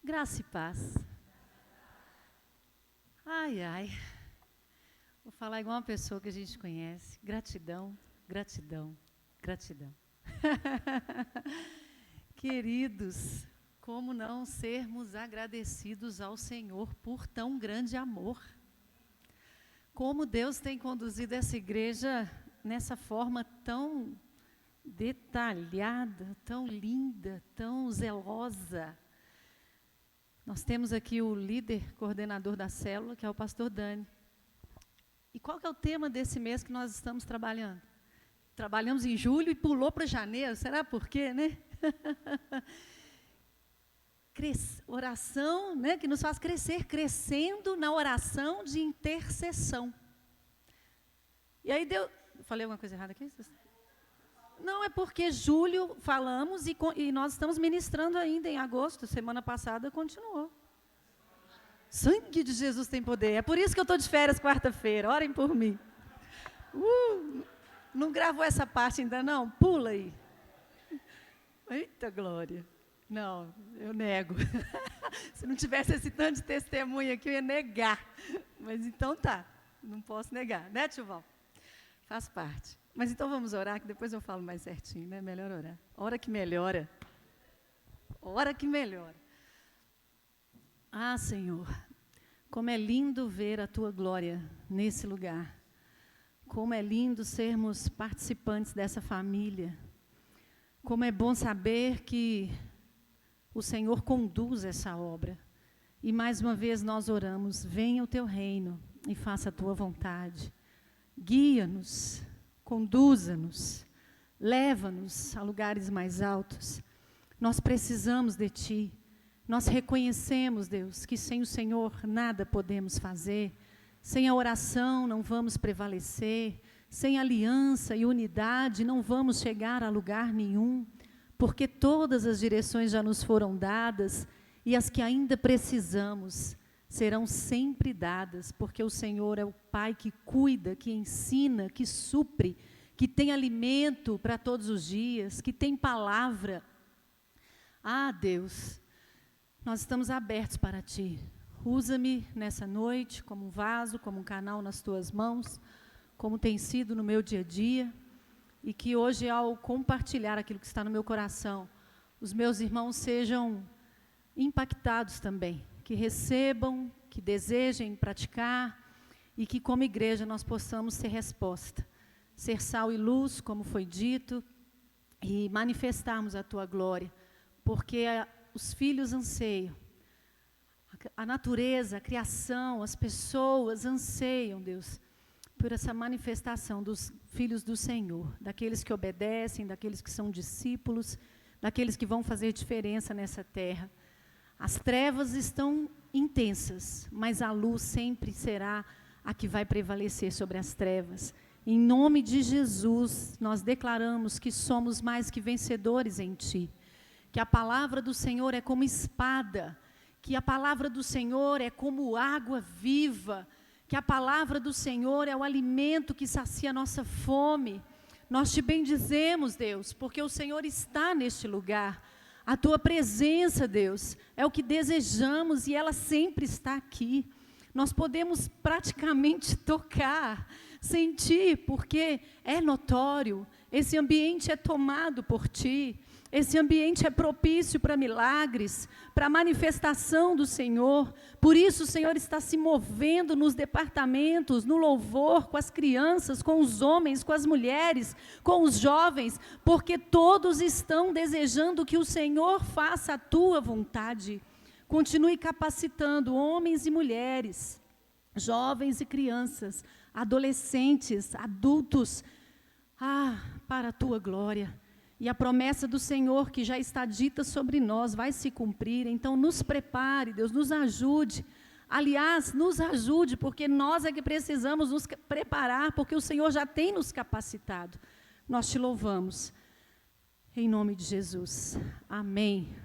Graça e paz. Ai, ai. Vou falar igual uma pessoa que a gente conhece. Gratidão, gratidão, gratidão. Queridos, como não sermos agradecidos ao Senhor por tão grande amor? Como Deus tem conduzido essa igreja nessa forma tão detalhada, tão linda, tão zelosa. Nós temos aqui o líder coordenador da célula, que é o pastor Dani. E qual que é o tema desse mês que nós estamos trabalhando? Trabalhamos em julho e pulou para janeiro, será por quê, né? Oração, né, que nos faz crescer, crescendo na oração de intercessão. E aí deu... Falei alguma coisa errada aqui? Não, é porque julho falamos e nós estamos ministrando ainda em agosto. Semana passada continuou. Sangue de Jesus tem poder. É por isso que eu estou de férias quarta-feira. Orem por mim. Não gravou essa parte ainda não? Pula aí. Eita glória. Não, eu nego. Se não tivesse esse tanto de testemunho aqui, eu ia negar. Mas então tá, não posso negar. Né, tio Val? Faz parte. Mas então vamos orar, que depois eu falo mais certinho, né? Melhor orar. Hora que melhora. Hora que melhora. Ah, Senhor, como é lindo ver a Tua glória nesse lugar. Como é lindo sermos participantes dessa família. Como é bom saber que o Senhor conduz essa obra. E mais uma vez nós oramos, venha o Teu reino e faça a Tua vontade. Guia-nos, conduza-nos, leva-nos a lugares mais altos. Nós precisamos de Ti. Nós reconhecemos, Deus, que sem o Senhor nada podemos fazer. Sem a oração não vamos prevalecer. Sem aliança e unidade não vamos chegar a lugar nenhum. Porque todas as direções já nos foram dadas e as que ainda precisamos serão sempre dadas, porque o Senhor é o Pai que cuida, que ensina, que supre, que tem alimento para todos os dias, que tem palavra. Ah, Deus, nós estamos abertos para Ti. Usa-me nessa noite como um vaso, como um canal nas Tuas mãos, como tem sido no meu dia a dia, e que hoje, ao compartilhar aquilo que está no meu coração, os meus irmãos sejam impactados também, que recebam, que desejem praticar e que como igreja nós possamos ser resposta, ser sal e luz, como foi dito, e manifestarmos a Tua glória, porque os filhos anseiam, a natureza, a criação, as pessoas anseiam, Deus, por essa manifestação dos filhos do Senhor, daqueles que obedecem, daqueles que são discípulos, daqueles que vão fazer diferença nessa terra. As trevas estão intensas, mas a luz sempre será a que vai prevalecer sobre as trevas. Em nome de Jesus, nós declaramos que somos mais que vencedores em Ti, que a palavra do Senhor é como espada, que a palavra do Senhor é como água viva, que a palavra do Senhor é o alimento que sacia a nossa fome. Nós Te bendizemos, Deus, porque o Senhor está neste lugar. A Tua presença, Deus, é o que desejamos e ela sempre está aqui. Nós podemos praticamente tocar, sentir, porque é notório, esse ambiente é tomado por Ti, esse ambiente é propício para milagres, para manifestação do Senhor. Por isso o Senhor está se movendo nos departamentos, no louvor, com as crianças, com os homens, com as mulheres, com os jovens, porque todos estão desejando que o Senhor faça a Tua vontade. Continue capacitando homens e mulheres, jovens e crianças, adolescentes, adultos, para a Tua glória. E a promessa do Senhor que já está dita sobre nós vai se cumprir. Então nos prepare, Deus, nos ajude. Aliás, nos ajude, porque nós é que precisamos nos preparar, porque o Senhor já tem nos capacitado. Nós Te louvamos. Em nome de Jesus. Amém.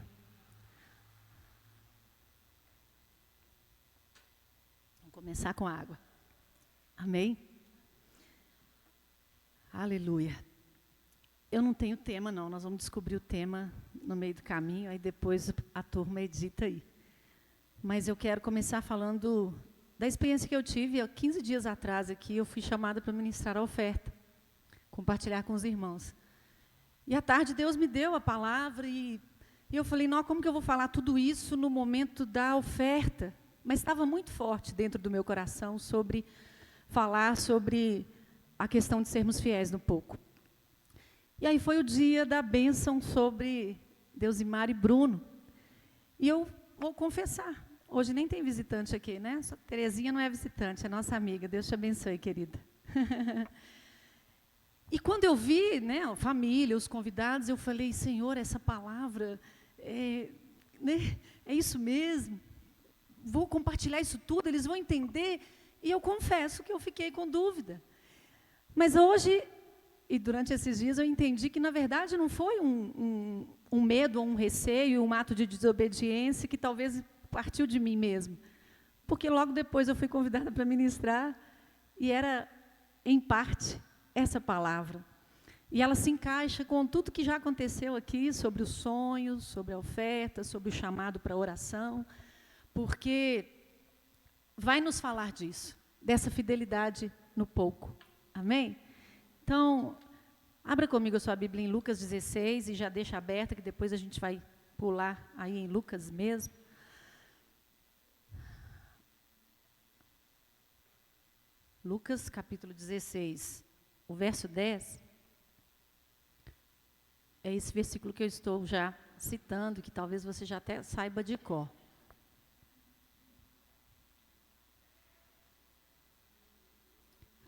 Vamos começar com a água. Amém? Aleluia. Eu não tenho tema, não. Nós vamos descobrir o tema no meio do caminho, aí depois a turma edita aí. Mas eu quero começar falando da experiência que eu tive há 15 dias atrás aqui. Eu fui chamada para ministrar a oferta, compartilhar com os irmãos. E à tarde Deus me deu a palavra e eu falei, não, como que eu vou falar tudo isso no momento da oferta? Mas estava muito forte dentro do meu coração sobre falar sobre a questão de sermos fiéis no pouco. E aí foi o dia da bênção sobre Deusimar e Bruno. E eu vou confessar, hoje nem tem visitante aqui, né? Só Terezinha não é visitante, é nossa amiga. Deus te abençoe, querida. E quando eu vi, né, a família, os convidados, eu falei, Senhor, essa palavra, né, é isso mesmo? Vou compartilhar isso tudo, eles vão entender? E eu confesso que eu fiquei com dúvida. Mas hoje, e durante esses dias, eu entendi que, na verdade, não foi um medo, um receio, um ato de desobediência que talvez partiu de mim mesmo. Porque logo depois eu fui convidada para ministrar e era, em parte, essa palavra. E ela se encaixa com tudo que já aconteceu aqui sobre os sonhos, sobre a oferta, sobre o chamado para a oração, porque vai nos falar disso, dessa fidelidade no pouco. Amém? Então, abra comigo a sua Bíblia em Lucas 16 e já deixa aberta, que depois a gente vai pular aí em Lucas mesmo. Lucas capítulo 16, o verso 10, é esse versículo que eu estou já citando, que talvez você já até saiba de cor.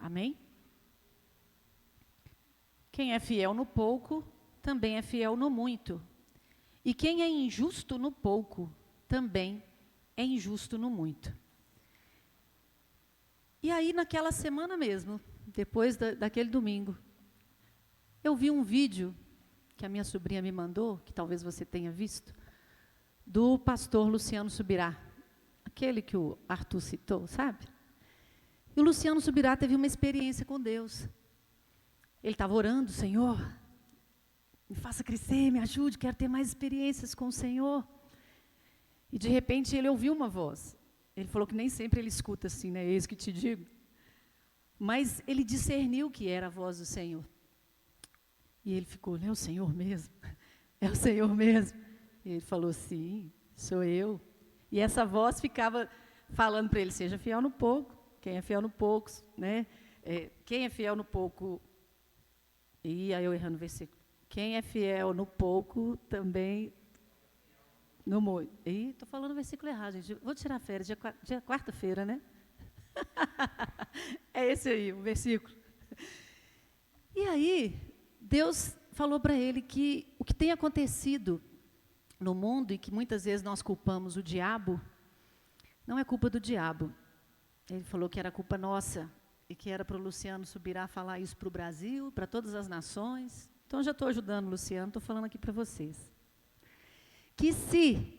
Amém? Quem é fiel no pouco, também é fiel no muito. E quem é injusto no pouco, também é injusto no muito. E aí, naquela semana mesmo, depois daquele domingo, eu vi um vídeo que a minha sobrinha me mandou, que talvez você tenha visto, do pastor Luciano Subirá, aquele que o Arthur citou, sabe? E o Luciano Subirá teve uma experiência com Deus. Ele estava orando, Senhor, me faça crescer, me ajude, quero ter mais experiências com o Senhor. E de repente ele ouviu uma voz. Ele falou que nem sempre ele escuta assim, né? Eis que te digo. Mas ele discerniu que era a voz do Senhor. E ele ficou, é o Senhor mesmo? É o Senhor mesmo? E ele falou, sim, sou eu. E essa voz ficava falando para ele, seja fiel no pouco. Quem é fiel no pouco, né? Quem é fiel no pouco... E aí eu errando o versículo. Quem é fiel no pouco, também no muito. Ih, estou falando o versículo errado, gente. Vou tirar férias, dia quarta-feira, né? É esse aí, o versículo. E aí, Deus falou para ele que o que tem acontecido no mundo, e que muitas vezes nós culpamos o diabo, não é culpa do diabo. Ele falou que era culpa nossa, e que era para o Luciano Subirá falar isso para o Brasil, para todas as nações. Então, eu já estou ajudando o Luciano, estou falando aqui para vocês. Que se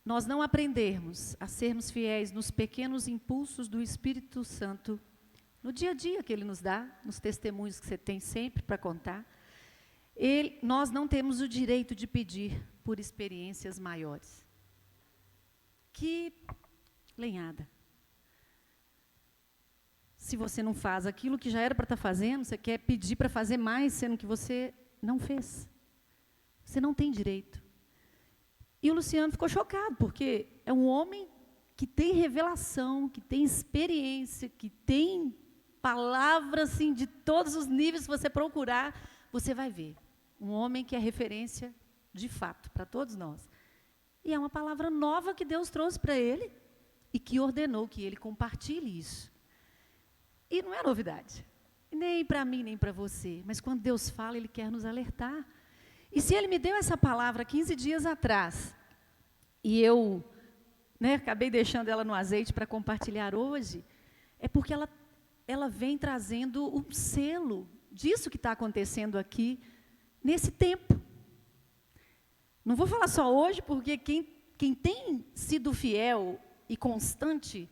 nós não aprendermos a sermos fiéis nos pequenos impulsos do Espírito Santo, no dia a dia que Ele nos dá, nos testemunhos que você tem sempre para contar, nós não temos o direito de pedir por experiências maiores. Que lenhada! Se você não faz aquilo que já era para estar fazendo, você quer pedir para fazer mais, sendo que você não fez. Você não tem direito. E o Luciano ficou chocado, porque é um homem que tem revelação, que tem experiência, que tem palavras assim, de todos os níveis que você procurar, você vai ver. Um homem que é referência, de fato, para todos nós. E é uma palavra nova que Deus trouxe para ele e que ordenou que ele compartilhe isso. E não é novidade, nem para mim, nem para você. Mas quando Deus fala, Ele quer nos alertar. E se Ele me deu essa palavra 15 dias atrás, e eu acabei deixando ela no azeite para compartilhar hoje, é porque ela vem trazendo um selo disso que está acontecendo aqui, nesse tempo. Não vou falar só hoje, porque quem tem sido fiel e constante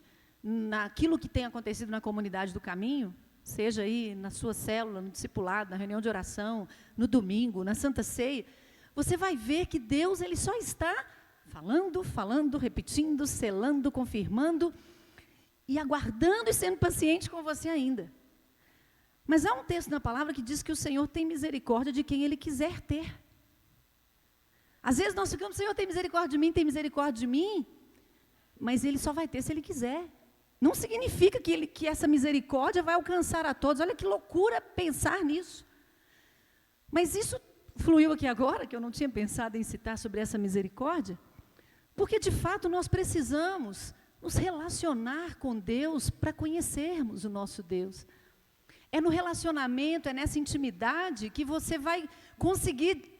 naquilo que tem acontecido na comunidade do caminho, seja aí na sua célula, no discipulado, na reunião de oração, no domingo, na Santa Ceia, você vai ver que Deus ele só está falando, repetindo, selando, confirmando e aguardando e sendo paciente com você ainda. Mas há um texto na palavra que diz que o Senhor tem misericórdia de quem Ele quiser ter. Às vezes nós ficamos, Senhor, tem misericórdia de mim, mas Ele só vai ter se Ele quiser. Não significa que essa misericórdia vai alcançar a todos. Olha que loucura pensar nisso. Mas isso fluiu aqui agora, que eu não tinha pensado em citar sobre essa misericórdia, porque de fato nós precisamos nos relacionar com Deus para conhecermos o nosso Deus. É no relacionamento, é nessa intimidade que você vai conseguir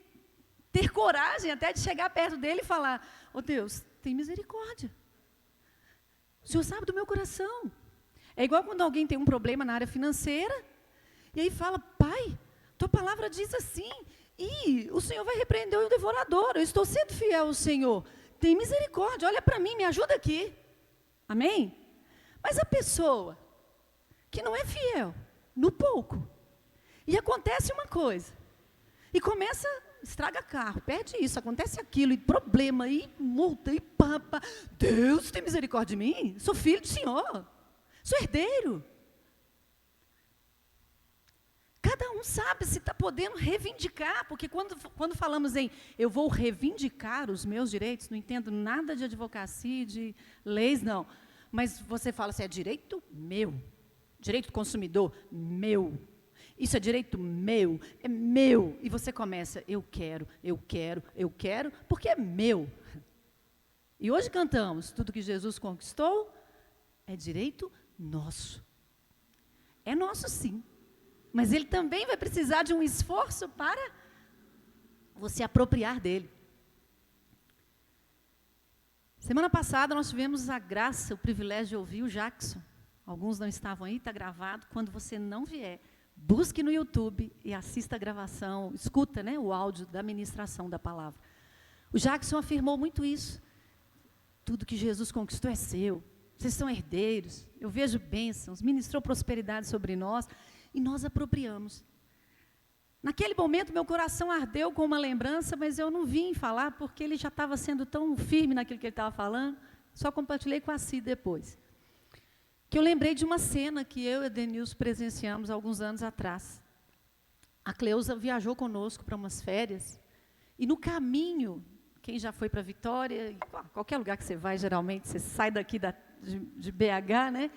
ter coragem até de chegar perto dele e falar: "Ô Deus, tem misericórdia. O Senhor sabe do meu coração." É igual quando alguém tem um problema na área financeira, e aí fala: "Pai, tua palavra diz assim, e o Senhor vai repreender o devorador, eu estou sendo fiel ao Senhor. Tem misericórdia, olha para mim, me ajuda aqui." Amém? Mas a pessoa que não é fiel, no pouco, e acontece uma coisa, e começa, estraga carro, perde isso, acontece aquilo, e problema, e multa, e papa. "Deus tem misericórdia de mim? Sou filho do Senhor, sou herdeiro." Cada um sabe se está podendo reivindicar, porque quando falamos em eu vou reivindicar os meus direitos, não entendo nada de advocacia, de leis, não. Mas você fala assim, é direito meu, direito do consumidor, meu. Isso é direito meu, é meu. E você começa, eu quero, porque é meu. E hoje cantamos, tudo que Jesus conquistou é direito nosso. É nosso sim. Mas ele também vai precisar de um esforço para você apropriar dele. Semana passada nós tivemos a graça, o privilégio de ouvir o Jackson. Alguns não estavam aí, está gravado. Quando você não vier, busque no YouTube e assista a gravação, escuta, né, o áudio da ministração da palavra. O Jackson afirmou muito isso. Tudo que Jesus conquistou é seu. Vocês são herdeiros. Eu vejo bênçãos. Ministrou prosperidade sobre nós. E nós apropriamos. Naquele momento, meu coração ardeu com uma lembrança, mas eu não vim falar, porque ele já estava sendo tão firme naquilo que ele estava falando, só compartilhei com a Cid depois. Que eu lembrei de uma cena que eu e a Denilson presenciamos alguns anos atrás. A Cleusa viajou conosco para umas férias, e no caminho, quem já foi para Vitória, qualquer lugar que você vai, geralmente, você sai daqui de BH, né?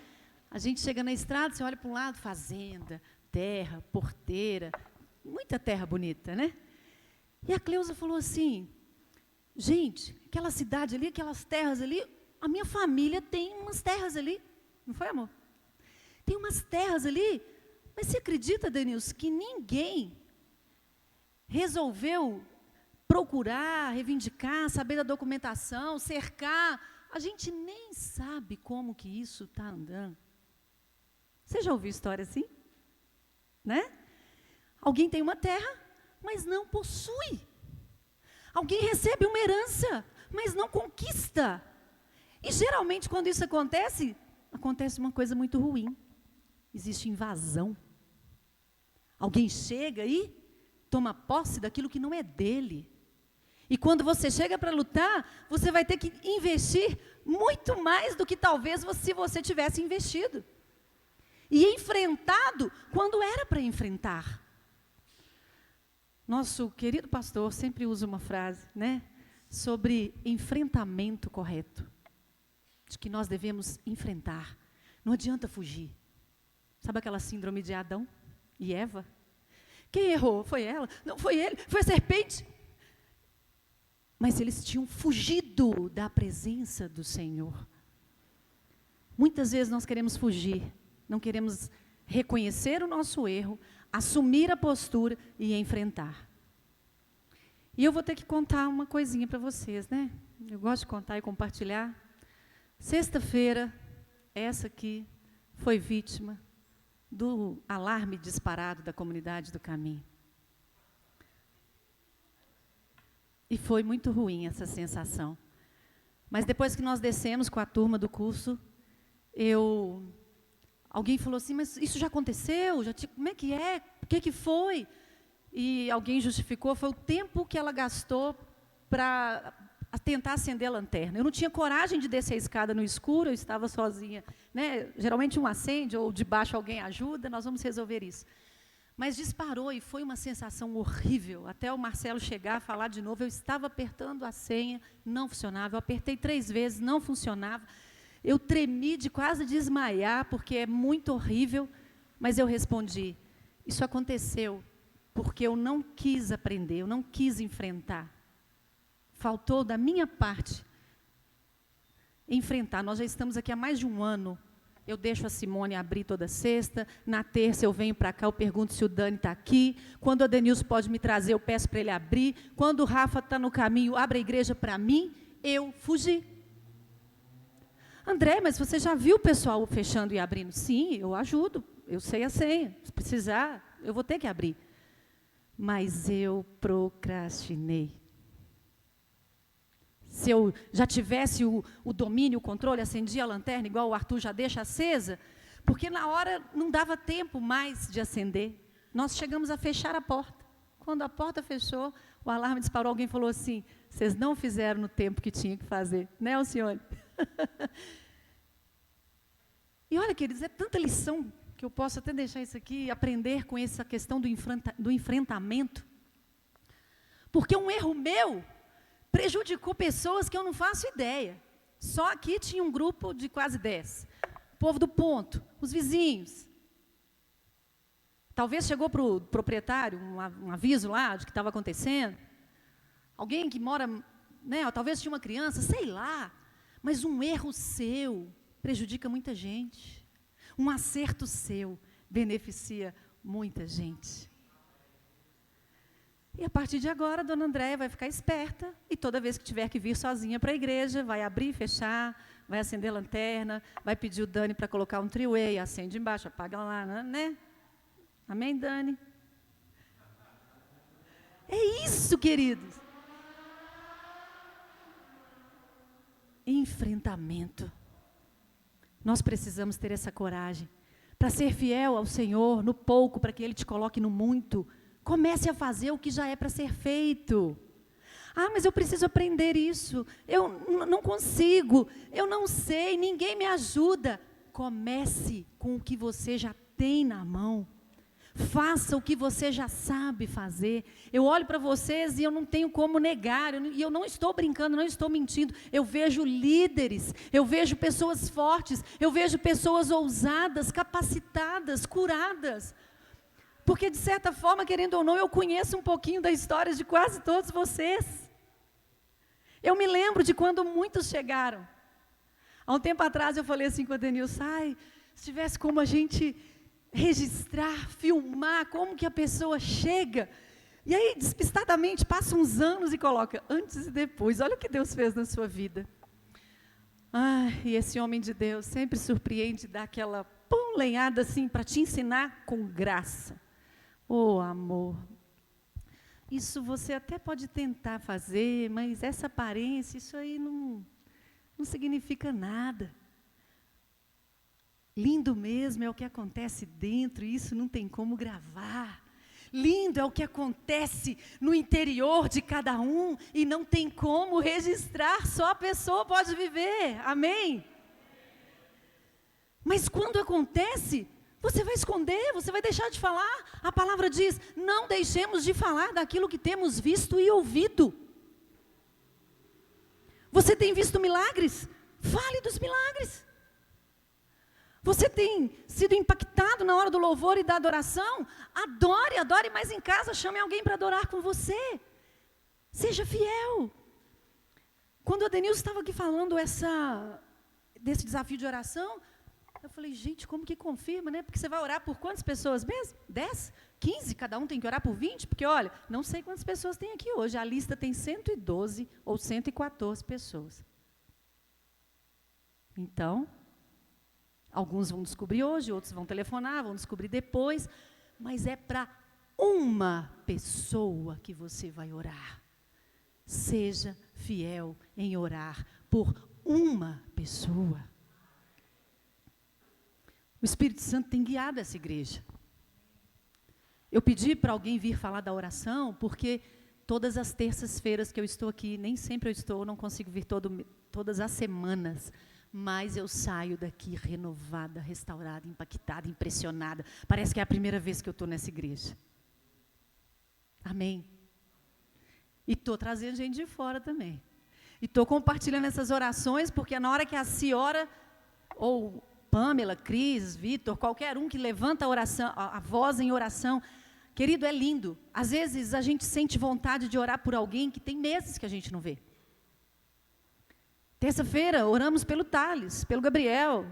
A gente chega na estrada, você olha para um lado, fazenda, terra, porteira, muita terra bonita, né? E a Cleusa falou assim, gente, aquela cidade ali, aquelas terras ali, a minha família tem umas terras ali. Não foi, amor? Tem umas terras ali, mas você acredita, Denilson, que ninguém resolveu procurar, reivindicar, saber da documentação, cercar? A gente nem sabe como que isso está andando. Você já ouviu história assim? Né? Alguém tem uma terra, mas não possui. Alguém recebe uma herança, mas não conquista. E geralmente quando isso acontece uma coisa muito ruim. Existe invasão. Alguém chega e toma posse daquilo que não é dele. E quando você chega para lutar, você vai ter que investir muito mais do que talvez se você tivesse investido. E enfrentado quando era para enfrentar. Nosso querido pastor sempre usa uma frase, né, sobre enfrentamento correto. De que nós devemos enfrentar. Não adianta fugir. Sabe aquela síndrome de Adão e Eva? Quem errou? Foi ela? Não, foi ele? Foi a serpente? Mas eles tinham fugido da presença do Senhor. Muitas vezes nós queremos fugir. Não queremos reconhecer o nosso erro, assumir a postura e enfrentar. E eu vou ter que contar uma coisinha para vocês, né? Eu gosto de contar e compartilhar. Sexta-feira, essa aqui foi vítima do alarme disparado da comunidade do caminho. E foi muito ruim essa sensação. Mas depois que nós descemos com a turma do curso, alguém falou assim, mas isso já aconteceu? Como é que é? O que foi? E alguém justificou, foi o tempo que ela gastou para tentar acender a lanterna. Eu não tinha coragem de descer a escada no escuro, eu estava sozinha, né? Geralmente um acende, ou de baixo alguém ajuda, nós vamos resolver isso. Mas disparou e foi uma sensação horrível. Até o Marcelo chegar, falar de novo, eu estava apertando a senha, não funcionava. Eu apertei 3 vezes, não funcionava. Eu tremi de quase desmaiar, porque é muito horrível, mas eu respondi. Isso aconteceu porque eu não quis aprender, eu não quis enfrentar. Faltou da minha parte enfrentar. Nós já estamos aqui há mais de um ano. Eu deixo a Simone abrir toda sexta. Na terça eu venho para cá, eu pergunto se o Dani está aqui. Quando o Adenilson pode me trazer, eu peço para ele abrir. Quando o Rafa está no caminho, abre a igreja para mim. Eu fugi. André, mas você já viu o pessoal fechando e abrindo? Sim, eu ajudo. Eu sei a senha. Se precisar, eu vou ter que abrir. Mas eu procrastinei. Se eu já tivesse o domínio, o controle, acendia a lanterna, igual o Arthur já deixa acesa, porque na hora não dava tempo mais de acender. Nós chegamos a fechar a porta. Quando a porta fechou, o alarme disparou, alguém falou assim, vocês não fizeram no tempo que tinha que fazer, né, Alcione? E olha, queridos, é tanta lição que eu posso até deixar isso aqui, aprender com essa questão do enfrentamento. Porque um erro meu prejudicou pessoas que eu não faço ideia. Só aqui tinha um grupo de quase 10. O povo do ponto, os vizinhos. Talvez chegou para o proprietário um aviso lá de que estava acontecendo. Alguém que mora, né, talvez tinha uma criança, sei lá. Mas um erro seu prejudica muita gente. Um acerto seu beneficia muita gente. E a partir de agora, a dona Andréia vai ficar esperta e toda vez que tiver que vir sozinha para a igreja, vai abrir e fechar, vai acender a lanterna, vai pedir o Dani para colocar um three-way, acende embaixo, apaga lá, né? Amém, Dani? É isso, queridos. Enfrentamento. Nós precisamos ter essa coragem para ser fiel ao Senhor no pouco, para que Ele te coloque no muito. Comece a fazer o que já é para ser feito. Ah, mas eu preciso aprender isso. Eu não consigo. Eu não sei. Ninguém me ajuda. Comece com o que você já tem na mão. Faça o que você já sabe fazer. Eu olho para vocês e eu não tenho como negar. E eu não estou brincando, não estou mentindo. Eu vejo líderes. Eu vejo pessoas fortes. Eu vejo pessoas ousadas, capacitadas, curadas. Porque, de certa forma, querendo ou não, eu conheço um pouquinho da história de quase todos vocês. Eu me lembro de quando muitos chegaram. Há um tempo atrás, eu falei assim com a Denilson, se tivesse como a gente registrar, filmar, como que a pessoa chega. E aí, despistadamente, passa uns anos e coloca antes e depois. Olha o que Deus fez na sua vida. E esse homem de Deus sempre surpreende, dá aquela lenhada assim, para te ensinar com graça. Oh, amor, isso você até pode tentar fazer, mas essa aparência, isso aí não significa nada. Lindo mesmo é o que acontece dentro, e isso não tem como gravar. Lindo é o que acontece no interior de cada um, e não tem como registrar, só a pessoa pode viver, amém? Mas quando acontece, você vai esconder, você vai deixar de falar. A palavra diz, não deixemos de falar daquilo que temos visto e ouvido. Você tem visto milagres? Fale dos milagres. Você tem sido impactado na hora do louvor e da adoração? Adore mais em casa, chame alguém para adorar com você. Seja fiel. Quando o Adenilson estava aqui falando desse desafio de oração, eu falei, gente, como que confirma, né? Porque você vai orar por quantas pessoas mesmo? 10? 15? Cada um tem que orar por 20? Porque, olha, não sei quantas pessoas tem aqui hoje. A lista tem 112 ou 114 pessoas. Então, alguns vão descobrir hoje, outros vão telefonar, vão descobrir depois. Mas é para uma pessoa que você vai orar. Seja fiel em orar por uma pessoa. O Espírito Santo tem guiado essa igreja. Eu pedi para alguém vir falar da oração, porque todas as terças-feiras que eu estou aqui, nem sempre eu estou, não consigo vir todas as semanas, mas eu saio daqui renovada, restaurada, impactada, impressionada. Parece que é a primeira vez que eu estou nessa igreja. Amém? E estou trazendo gente de fora também. E estou compartilhando essas orações, porque na hora que a senhora, ou Pamela, Cris, Vitor, qualquer um que levanta a oração, a voz em oração, querido, é lindo. Às vezes a gente sente vontade de orar por alguém que tem meses que a gente não vê. Terça-feira, oramos pelo Thales, pelo Gabriel.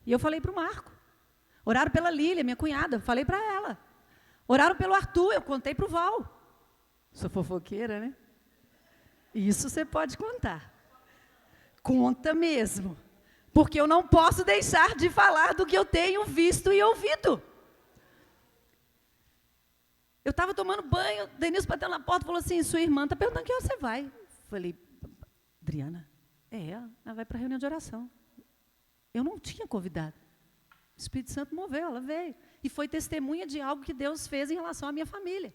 E eu falei para o Marco. Oraram pela Lília, minha cunhada, falei para ela. Oraram pelo Arthur, eu contei para o Val. Sou fofoqueira, né? Isso você pode contar. Conta mesmo. Porque eu não posso deixar de falar do que eu tenho visto e ouvido. Eu estava tomando banho, Denilson bateu na porta e falou assim, sua irmã está perguntando que você vai. Falei, Adriana, ela vai para a reunião de oração. Eu não tinha convidado. O Espírito Santo moveu, ela veio. E foi testemunha de algo que Deus fez em relação à minha família.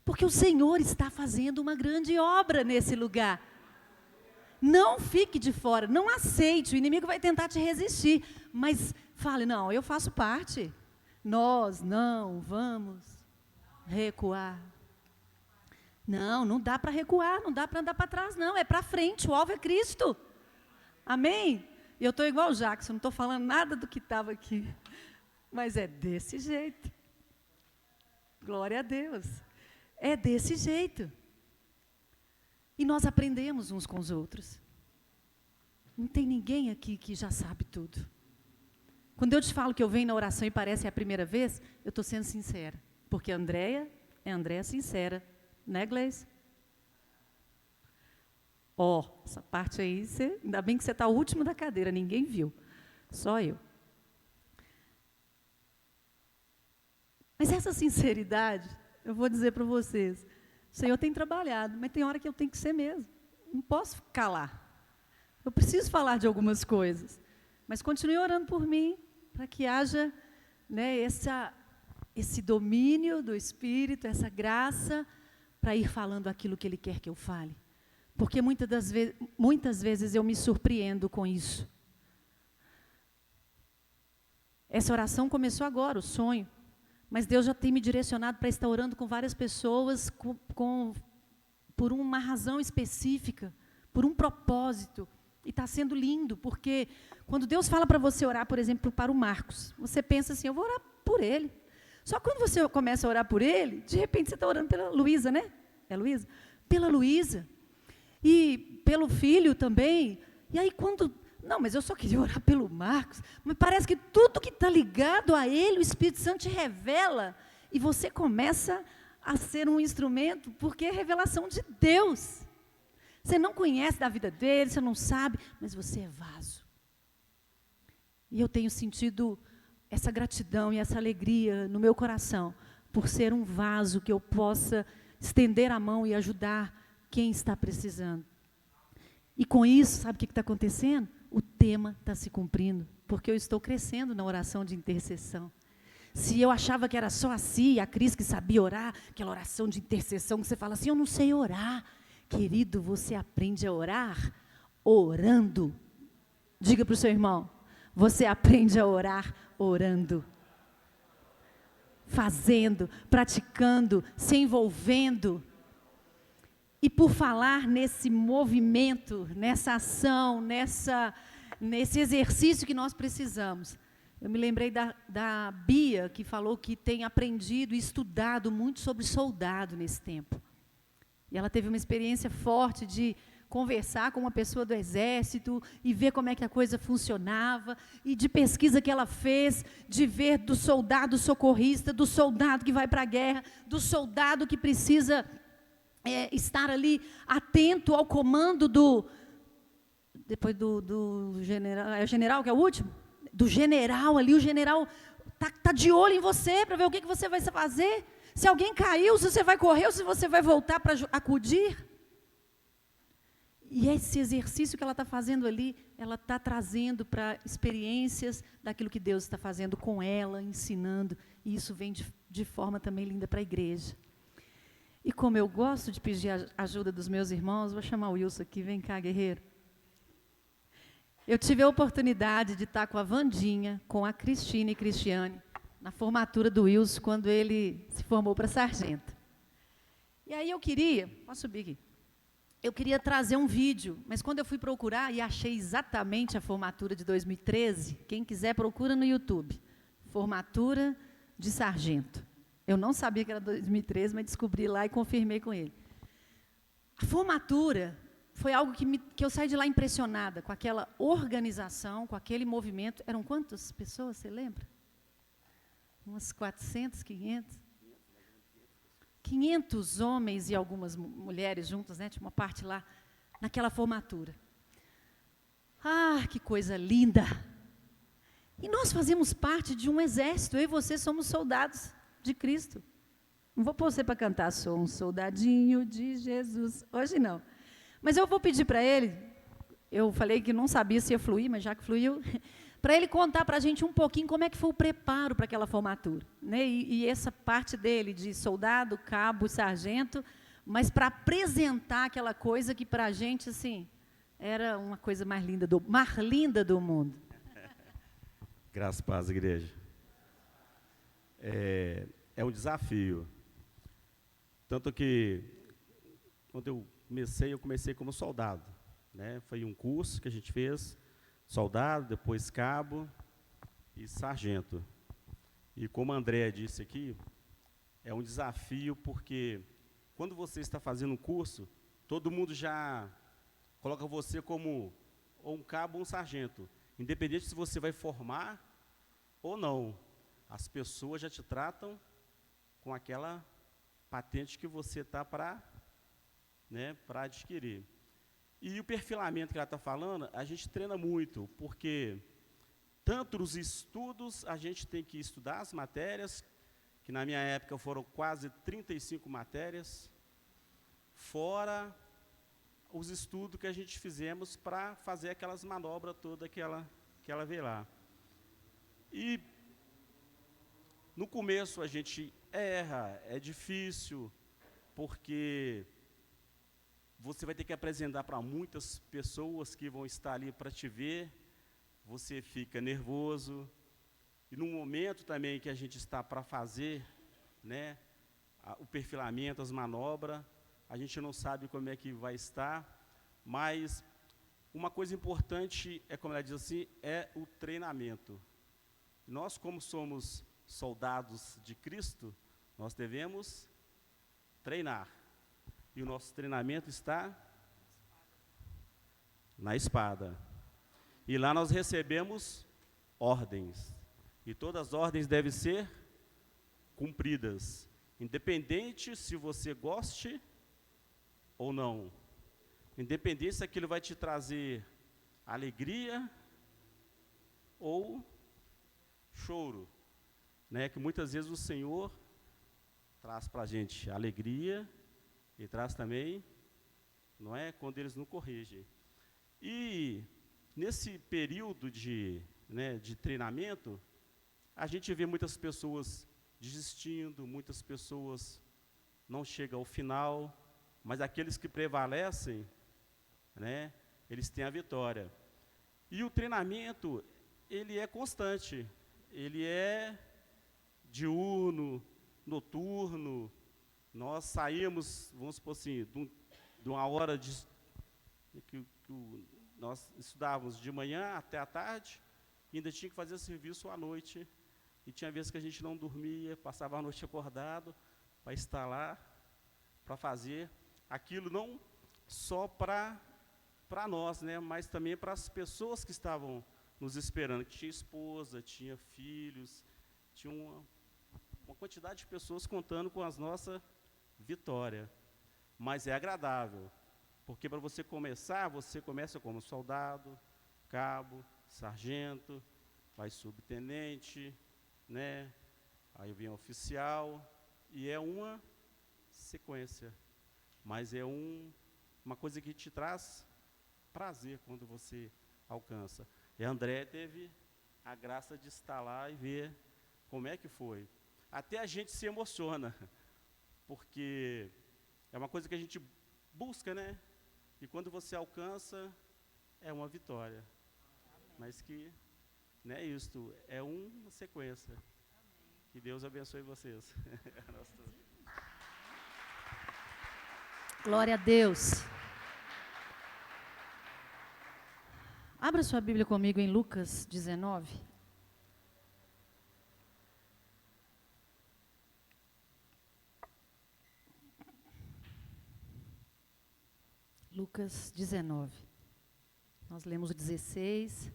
Porque o Senhor está fazendo uma grande obra nesse lugar. Não fique de fora, não aceite, o inimigo vai tentar te resistir. Mas fale, não, eu faço parte. Nós não vamos recuar. Não dá para recuar, não dá para andar para trás, não. É para frente, o alvo é Cristo. Amém? E eu estou igual o Jackson, não estou falando nada do que estava aqui. Mas é desse jeito. Glória a Deus. É desse jeito. E nós aprendemos uns com os outros. Não tem ninguém aqui que já sabe tudo. Quando eu te falo que eu venho na oração e parece a primeira vez, eu estou sendo sincera. Porque a Andréia é Andréia sincera. Né, Gleice? Essa parte aí, ainda bem que você está o último da cadeira, ninguém viu. Só eu. Mas essa sinceridade, eu vou dizer para vocês, o Senhor tem trabalhado, mas tem hora que eu tenho que ser mesmo. Não posso calar. Eu preciso falar de algumas coisas. Mas continue orando por mim, para que haja, né, esse domínio do Espírito, essa graça, para ir falando aquilo que Ele quer que eu fale. Porque muitas vezes eu me surpreendo com isso. Essa oração começou agora, o sonho. Mas Deus já tem me direcionado para estar orando com várias pessoas por uma razão específica, por um propósito. E está sendo lindo, porque quando Deus fala para você orar, por exemplo, para o Marcos, você pensa assim, eu vou orar por ele. Só que quando você começa a orar por ele, de repente você está orando pela Luísa, né? É Luísa? Pela Luísa. E pelo filho também. E aí quando... Não, mas eu só queria orar pelo Marcos. Mas parece que tudo que está ligado a ele, o Espírito Santo te revela. E você começa a ser um instrumento, porque é revelação de Deus. Você não conhece da vida dele, você não sabe, mas você é vaso. E eu tenho sentido essa gratidão e essa alegria no meu coração, por ser um vaso que eu possa estender a mão e ajudar quem está precisando. E com isso, sabe o que está acontecendo? O tema está se cumprindo, porque eu estou crescendo na oração de intercessão. Se eu achava que era só assim, a Cris que sabia orar, aquela oração de intercessão, que você fala assim, eu não sei orar. Querido, você aprende a orar orando. Diga para o seu irmão, você aprende a orar orando. Fazendo, praticando, se envolvendo. E por falar nesse movimento, nessa ação, nesse exercício que nós precisamos, eu me lembrei da Bia, que falou que tem aprendido e estudado muito sobre soldado nesse tempo. E ela teve uma experiência forte de conversar com uma pessoa do exército e ver como é que a coisa funcionava, e de pesquisa que ela fez, de ver do soldado socorrista, do soldado que vai para a guerra, do soldado que precisa... estar ali atento ao comando depois do general, é o general que é o último? Do general ali, o general tá de olho em você para ver o que você vai fazer, se alguém caiu, se você vai correr ou se você vai voltar para acudir. E esse exercício que ela está fazendo ali, ela está trazendo para experiências daquilo que Deus está fazendo com ela, ensinando, e isso vem de forma também linda para a igreja. E como eu gosto de pedir a ajuda dos meus irmãos, vou chamar o Wilson aqui, vem cá, guerreiro. Eu tive a oportunidade de estar com a Vandinha, com a Cristina e Cristiane, na formatura do Wilson, quando ele se formou para sargento. E aí posso subir aqui? Eu queria trazer um vídeo, mas quando eu fui procurar e achei exatamente a formatura de 2013, quem quiser procura no YouTube, formatura de sargento. Eu não sabia que era 2013, mas descobri lá e confirmei com ele. A formatura foi algo que eu saí de lá impressionada com aquela organização, com aquele movimento. Eram quantas pessoas, você lembra? Umas 400, 500? 500 homens e algumas mulheres juntas, né? Tinha uma parte lá, naquela formatura. Ah, que coisa linda! E nós fazemos parte de um exército, eu e você somos soldados de Cristo. Não vou pôr você para cantar, sou um soldadinho de Jesus, hoje não. Mas eu vou pedir para ele, eu falei que não sabia se ia fluir, mas já que fluiu, para ele contar para a gente um pouquinho como é que foi o preparo para aquela formatura, né? E essa parte dele de soldado, cabo, sargento, mas para apresentar aquela coisa que para a gente, assim, era uma coisa mais linda do mundo. Graças a paz, igreja. É um desafio. Tanto que, quando eu comecei como soldado, né? Foi um curso que a gente fez, soldado, depois cabo e sargento. E como a Andréa disse aqui, é um desafio porque quando você está fazendo um curso, todo mundo já coloca você como ou um cabo ou um sargento. Independente se você vai formar ou não, as pessoas já te tratam com aquela patente que você está para adquirir. E o perfilamento que ela está falando, a gente treina muito, porque tanto nos estudos, a gente tem que estudar as matérias, que na minha época foram quase 35 matérias, fora os estudos que a gente fizemos para fazer aquelas manobras todas que ela vê lá. E no começo a gente erra, é difícil, porque você vai ter que apresentar para muitas pessoas que vão estar ali para te ver, você fica nervoso, e no momento também que a gente está para fazer, né, o perfilamento, as manobras, a gente não sabe como é que vai estar, mas uma coisa importante, como ela diz assim, é o treinamento. Nós, como somos soldados de Cristo, nós devemos treinar. E o nosso treinamento está na espada. E lá nós recebemos ordens. E todas as ordens devem ser cumpridas, independente se você goste ou não. Independente se aquilo vai te trazer alegria ou choro, né? Que muitas vezes o Senhor traz para a gente alegria e traz também, não é, quando eles não corrigem. E nesse período de treinamento, a gente vê muitas pessoas desistindo, muitas pessoas não chegam ao final, mas aqueles que prevalecem, né, eles têm a vitória. E o treinamento, ele é constante, ele é diurno, noturno. Nós saímos, vamos supor assim, de uma hora que nós estudávamos de manhã até a tarde, e ainda tinha que fazer serviço à noite. E tinha vezes que a gente não dormia, passava a noite acordado para estar lá, para fazer aquilo não só para nós, né, mas também para as pessoas que estavam nos esperando, que tinha esposa, tinha filhos, tinha uma quantidade de pessoas contando com a nossa vitória. Mas é agradável, porque para você começar, você começa como soldado, cabo, sargento, vai subtenente, né? Aí vem oficial, e é uma sequência, mas é uma coisa que te traz prazer quando você alcança. E André teve a graça de estar lá e ver como é que foi. Até a gente se emociona, porque É uma coisa que a gente busca, né? E quando você alcança, é uma vitória. Mas que não é isto, é uma sequência. Que Deus abençoe vocês. Glória a Deus. Abra sua Bíblia comigo em Lucas 19. Lucas 19. Nós lemos o 16.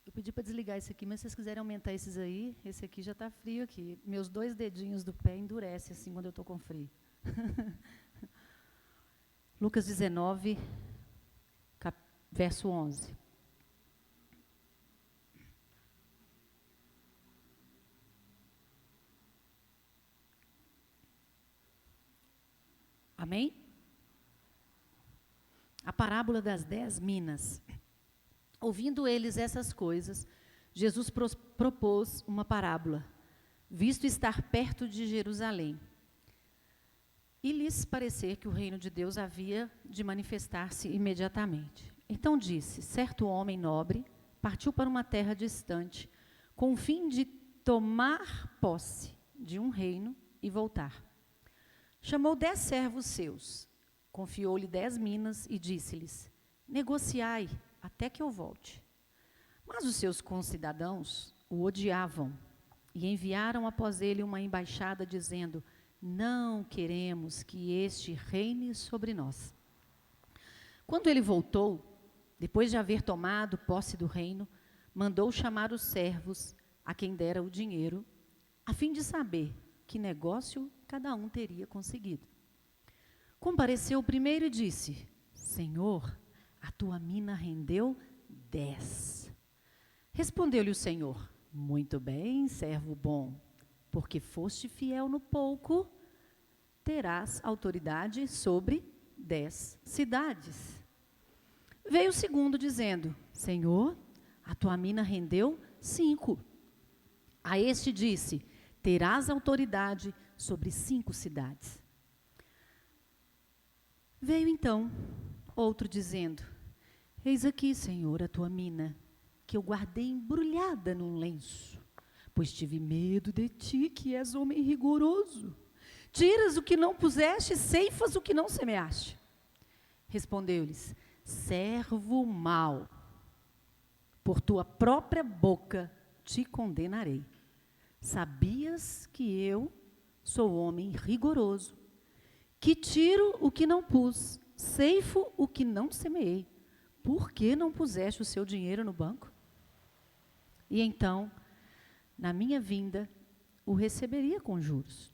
Eu pedi para desligar esse aqui, mas se vocês quiserem aumentar esses aí, esse aqui já está frio aqui. Meus 2 dedinhos do pé endurecem assim quando eu estou com frio. Lucas 19, verso 11. Amém? A parábola das 10 minas. Ouvindo eles essas coisas, Jesus propôs uma parábola, visto estar perto de Jerusalém, e lhes parecer que o reino de Deus havia de manifestar-se imediatamente. Então disse: certo homem nobre partiu para uma terra distante, com o fim de tomar posse de um reino e voltar. Chamou 10 servos seus, confiou-lhe 10 minas e disse-lhes: negociai até que eu volte. Mas os seus concidadãos o odiavam e enviaram após ele uma embaixada dizendo: não queremos que este reine sobre nós. Quando ele voltou, depois de haver tomado posse do reino, mandou chamar os servos a quem dera o dinheiro, a fim de saber que negócio cada um teria conseguido. Compareceu o primeiro e disse: Senhor, a tua mina rendeu 10. Respondeu-lhe o Senhor: muito bem, servo bom, porque foste fiel no pouco, terás autoridade sobre 10 cidades. Veio o segundo dizendo: Senhor, a tua mina rendeu 5. A este disse: terás autoridade sobre 5 cidades. Veio então outro dizendo: eis aqui, Senhor, a tua mina, que eu guardei embrulhada num lenço, pois tive medo de ti, que és homem rigoroso. Tiras o que não puseste, ceifas o que não semeaste. Respondeu-lhes: servo mau, por tua própria boca te condenarei. Sabias que eu sou homem rigoroso, que tiro o que não pus, ceifo o que não semeei. Por que não puseste o seu dinheiro no banco? E então, na minha vinda, o receberia com juros.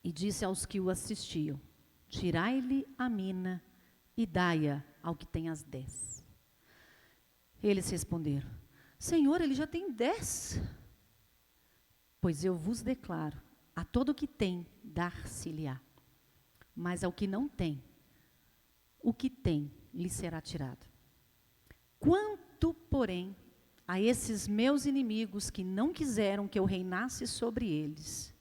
E disse aos que o assistiam: tirai-lhe a mina e dai-a ao que tem as 10. Eles responderam: Senhor, ele já tem 10. Pois eu vos declaro, a todo o que tem, dar-se-lhe-á. Mas ao que não tem, o que tem lhe será tirado. Quanto, porém, a esses meus inimigos que não quiseram que eu reinasse sobre eles,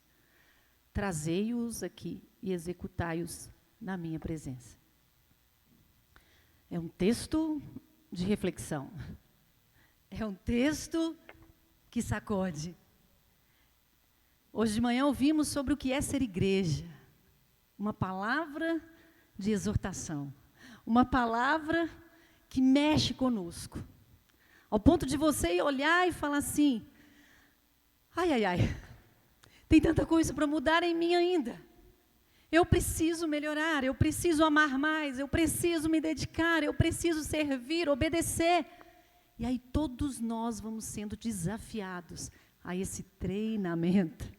trazei-os aqui e executai-os na minha presença. É um texto de reflexão. É um texto que sacode. Hoje de manhã ouvimos sobre o que é ser igreja. Uma palavra de exortação. Uma palavra que mexe conosco. Ao ponto de você olhar e falar assim: ai, ai, ai, tem tanta coisa para mudar em mim ainda. Eu preciso melhorar, eu preciso amar mais, eu preciso me dedicar, eu preciso servir, obedecer. E aí todos nós vamos sendo desafiados a esse treinamento.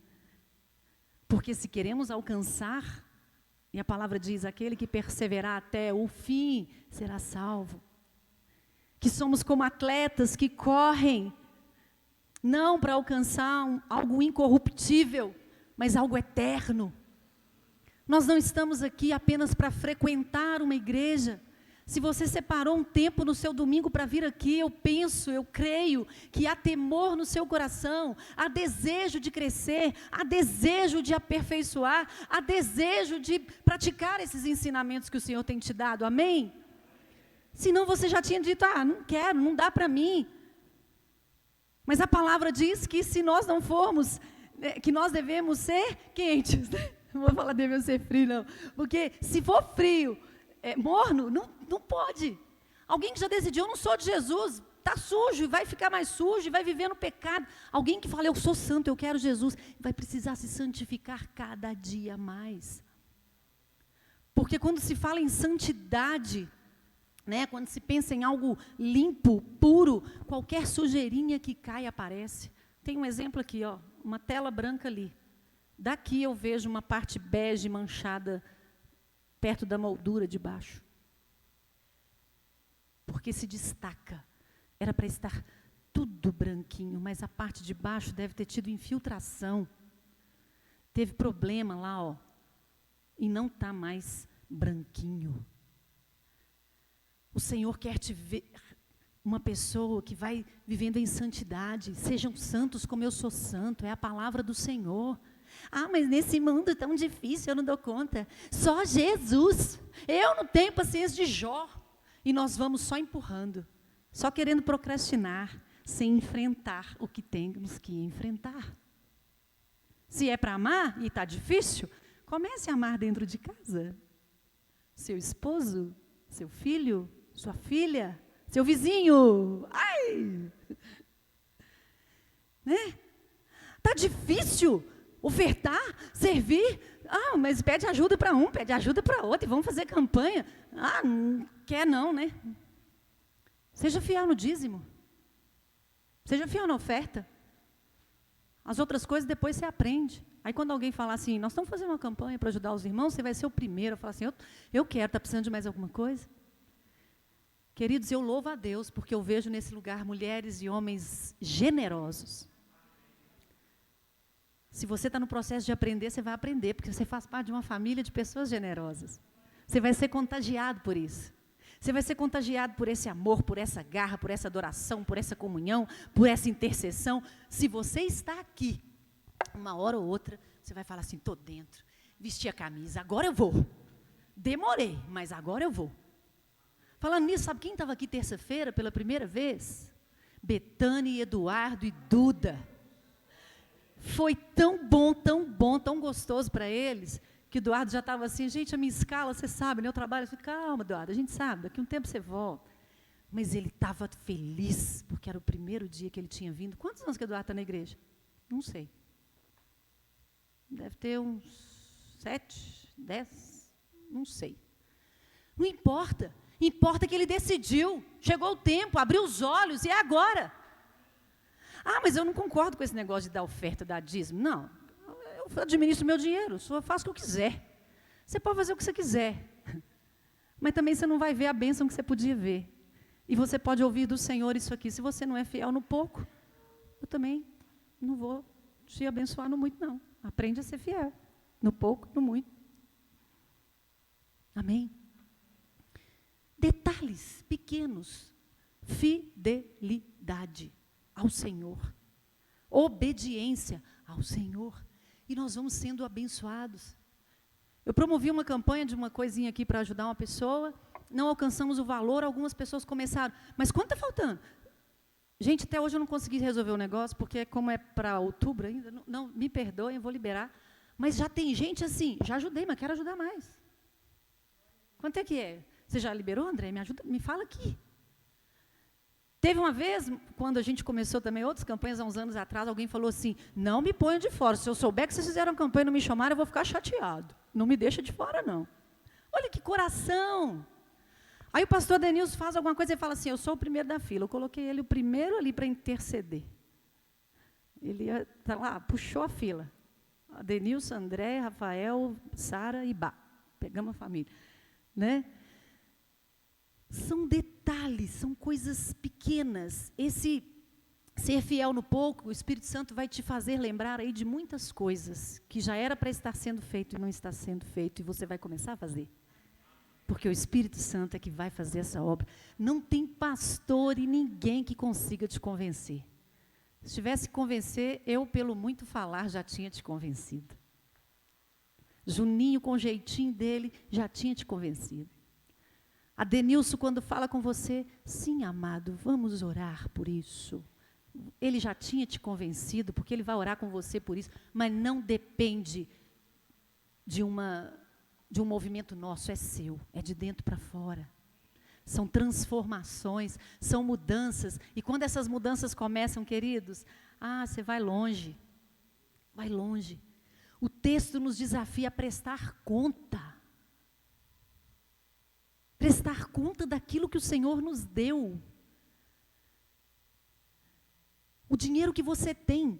Porque se queremos alcançar, e a palavra diz: aquele que perseverar até o fim será salvo. Que somos como atletas que correm, não para alcançar algo incorruptível, mas algo eterno. Nós não estamos aqui apenas para frequentar uma igreja, Se você separou um tempo no seu domingo para vir aqui, eu penso, eu creio que há temor no seu coração, há desejo de crescer, há desejo de aperfeiçoar, há desejo de praticar esses ensinamentos que o Senhor tem te dado, amém? Senão você já tinha dito, não quero, não dá para mim. Mas a palavra diz que se nós não formos, que nós devemos ser quentes, né? Não vou falar devemos ser frio, não, porque se for frio, morno, não pode. Alguém que já decidiu, eu não sou de Jesus, está sujo, e vai ficar mais sujo, e vai viver no pecado. Alguém que fala, eu sou santo, eu quero Jesus, vai precisar se santificar cada dia mais. Porque quando se fala em santidade, né, quando se pensa em algo limpo, puro, qualquer sujeirinha que cai aparece. Tem um exemplo aqui, uma tela branca ali. Daqui eu vejo uma parte bege manchada perto da moldura de baixo. Porque se destaca. Era para estar tudo branquinho, mas a parte de baixo deve ter tido infiltração. Teve problema lá, e não está mais branquinho. O Senhor quer te ver uma pessoa que vai vivendo em santidade. Sejam santos como eu sou santo, é a palavra do Senhor. Mas nesse mundo tão difícil eu não dou conta. Só Jesus. Eu não tenho paciência de Jó. E nós vamos só empurrando, só querendo procrastinar, sem enfrentar o que temos que enfrentar. Se é para amar e está difícil, comece a amar dentro de casa. Seu esposo, seu filho, sua filha, seu vizinho. Né? Tá difícil ofertar, servir. Mas pede ajuda para um, pede ajuda para outro, e vamos fazer campanha. Não quer não, né? Seja fiel no dízimo. Seja fiel na oferta. As outras coisas depois você aprende. Aí quando alguém falar assim, nós estamos fazendo uma campanha para ajudar os irmãos, você vai ser o primeiro a falar assim, eu quero, está precisando de mais alguma coisa? Queridos, eu louvo a Deus, porque eu vejo nesse lugar mulheres e homens generosos. Se você está no processo de aprender, você vai aprender, porque você faz parte de uma família de pessoas generosas. Você vai ser contagiado por isso. Você vai ser contagiado por esse amor, por essa garra, por essa adoração, por essa comunhão, por essa intercessão. Se você está aqui, uma hora ou outra, você vai falar assim, estou dentro, vesti a camisa, agora eu vou. Demorei, mas agora eu vou. Falando nisso, sabe quem estava aqui terça-feira pela primeira vez? Betânia, Eduardo e Duda. Foi tão bom, tão gostoso para eles, que o Eduardo já estava assim, gente, a minha escala, você sabe, né, eu trabalho. Eu falei, calma, Eduardo, a gente sabe, daqui a um tempo você volta. Mas ele estava feliz, porque era o primeiro dia que ele tinha vindo. Quantos anos que o Eduardo está na igreja? Não sei. Deve ter uns 7, 10, não sei. Não importa. Importa que ele decidiu. Chegou o tempo, abriu os olhos, e é agora. Mas eu não concordo com esse negócio de dar oferta, dar dízimo. Não, eu administro meu dinheiro, eu faço o que eu quiser. Você pode fazer o que você quiser. Mas também você não vai ver a bênção que você podia ver. E você pode ouvir do Senhor isso aqui. Se você não é fiel no pouco, eu também não vou te abençoar no muito, não. Aprende a ser fiel. No pouco, no muito. Amém? Detalhes pequenos. Fidelidade ao Senhor. Obediência ao Senhor. E nós vamos sendo abençoados. Eu promovi uma campanha de uma coisinha aqui para ajudar uma pessoa. Não alcançamos o valor, algumas pessoas começaram. Mas quanto está faltando? Gente, até hoje eu não consegui resolver o negócio, porque como é para outubro ainda, não, me perdoem, eu vou liberar. Mas já tem gente assim, já ajudei, mas quero ajudar mais. Quanto é que é? Você já liberou, André? Me ajuda, me fala aqui. Teve uma vez, quando a gente começou também outras campanhas, há uns anos atrás, alguém falou assim, não me ponha de fora, se eu souber que vocês fizeram campanha e não me chamaram, eu vou ficar chateado. Não me deixa de fora, não. Olha que coração. Aí o pastor Denilson faz alguma coisa e fala assim, eu sou o primeiro da fila. Eu coloquei ele o primeiro ali para interceder. Ele tá lá, puxou a fila. Denilson, André, Rafael, Sara e Bá. Pegamos a família. Né? São detalhes, são coisas pequenas. Esse ser fiel no pouco, o Espírito Santo vai te fazer lembrar aí de muitas coisas que já era para estar sendo feito e não está sendo feito, e você vai começar a fazer. Porque o Espírito Santo é que vai fazer essa obra. Não tem pastor e ninguém que consiga te convencer. Se tivesse que convencer, eu, pelo muito falar, já tinha te convencido. Juninho, com o jeitinho dele, já tinha te convencido. Adenilson, quando fala com você, sim, amado, vamos orar por isso. Ele já tinha te convencido, porque ele vai orar com você por isso, mas não depende de um movimento nosso, é seu, é de dentro para fora. São transformações, são mudanças, e quando essas mudanças começam, queridos, você vai longe, vai longe. O texto nos desafia a prestar conta daquilo que o Senhor nos deu. O dinheiro que você tem,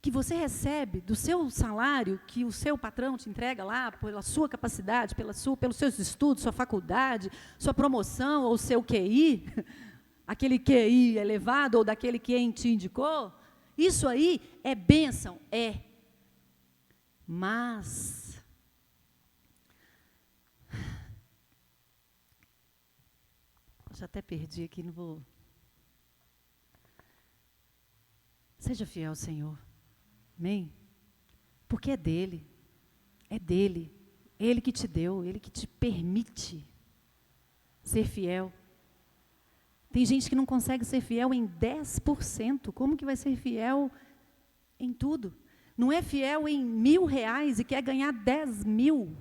que você recebe do seu salário, que o seu patrão te entrega lá, pela sua capacidade, pelos seus estudos, sua faculdade, sua promoção, ou seu QI, aquele QI elevado, ou daquele que te indicou, isso aí é bênção, é. Mas, já até perdi aqui, não vou. Seja fiel ao Senhor. Amém? Porque é dele. É dele. Ele que te deu, ele que te permite ser fiel. Tem gente que não consegue ser fiel em 10%. Como que vai ser fiel em tudo? Não é fiel em R$1.000 e quer ganhar 10.000.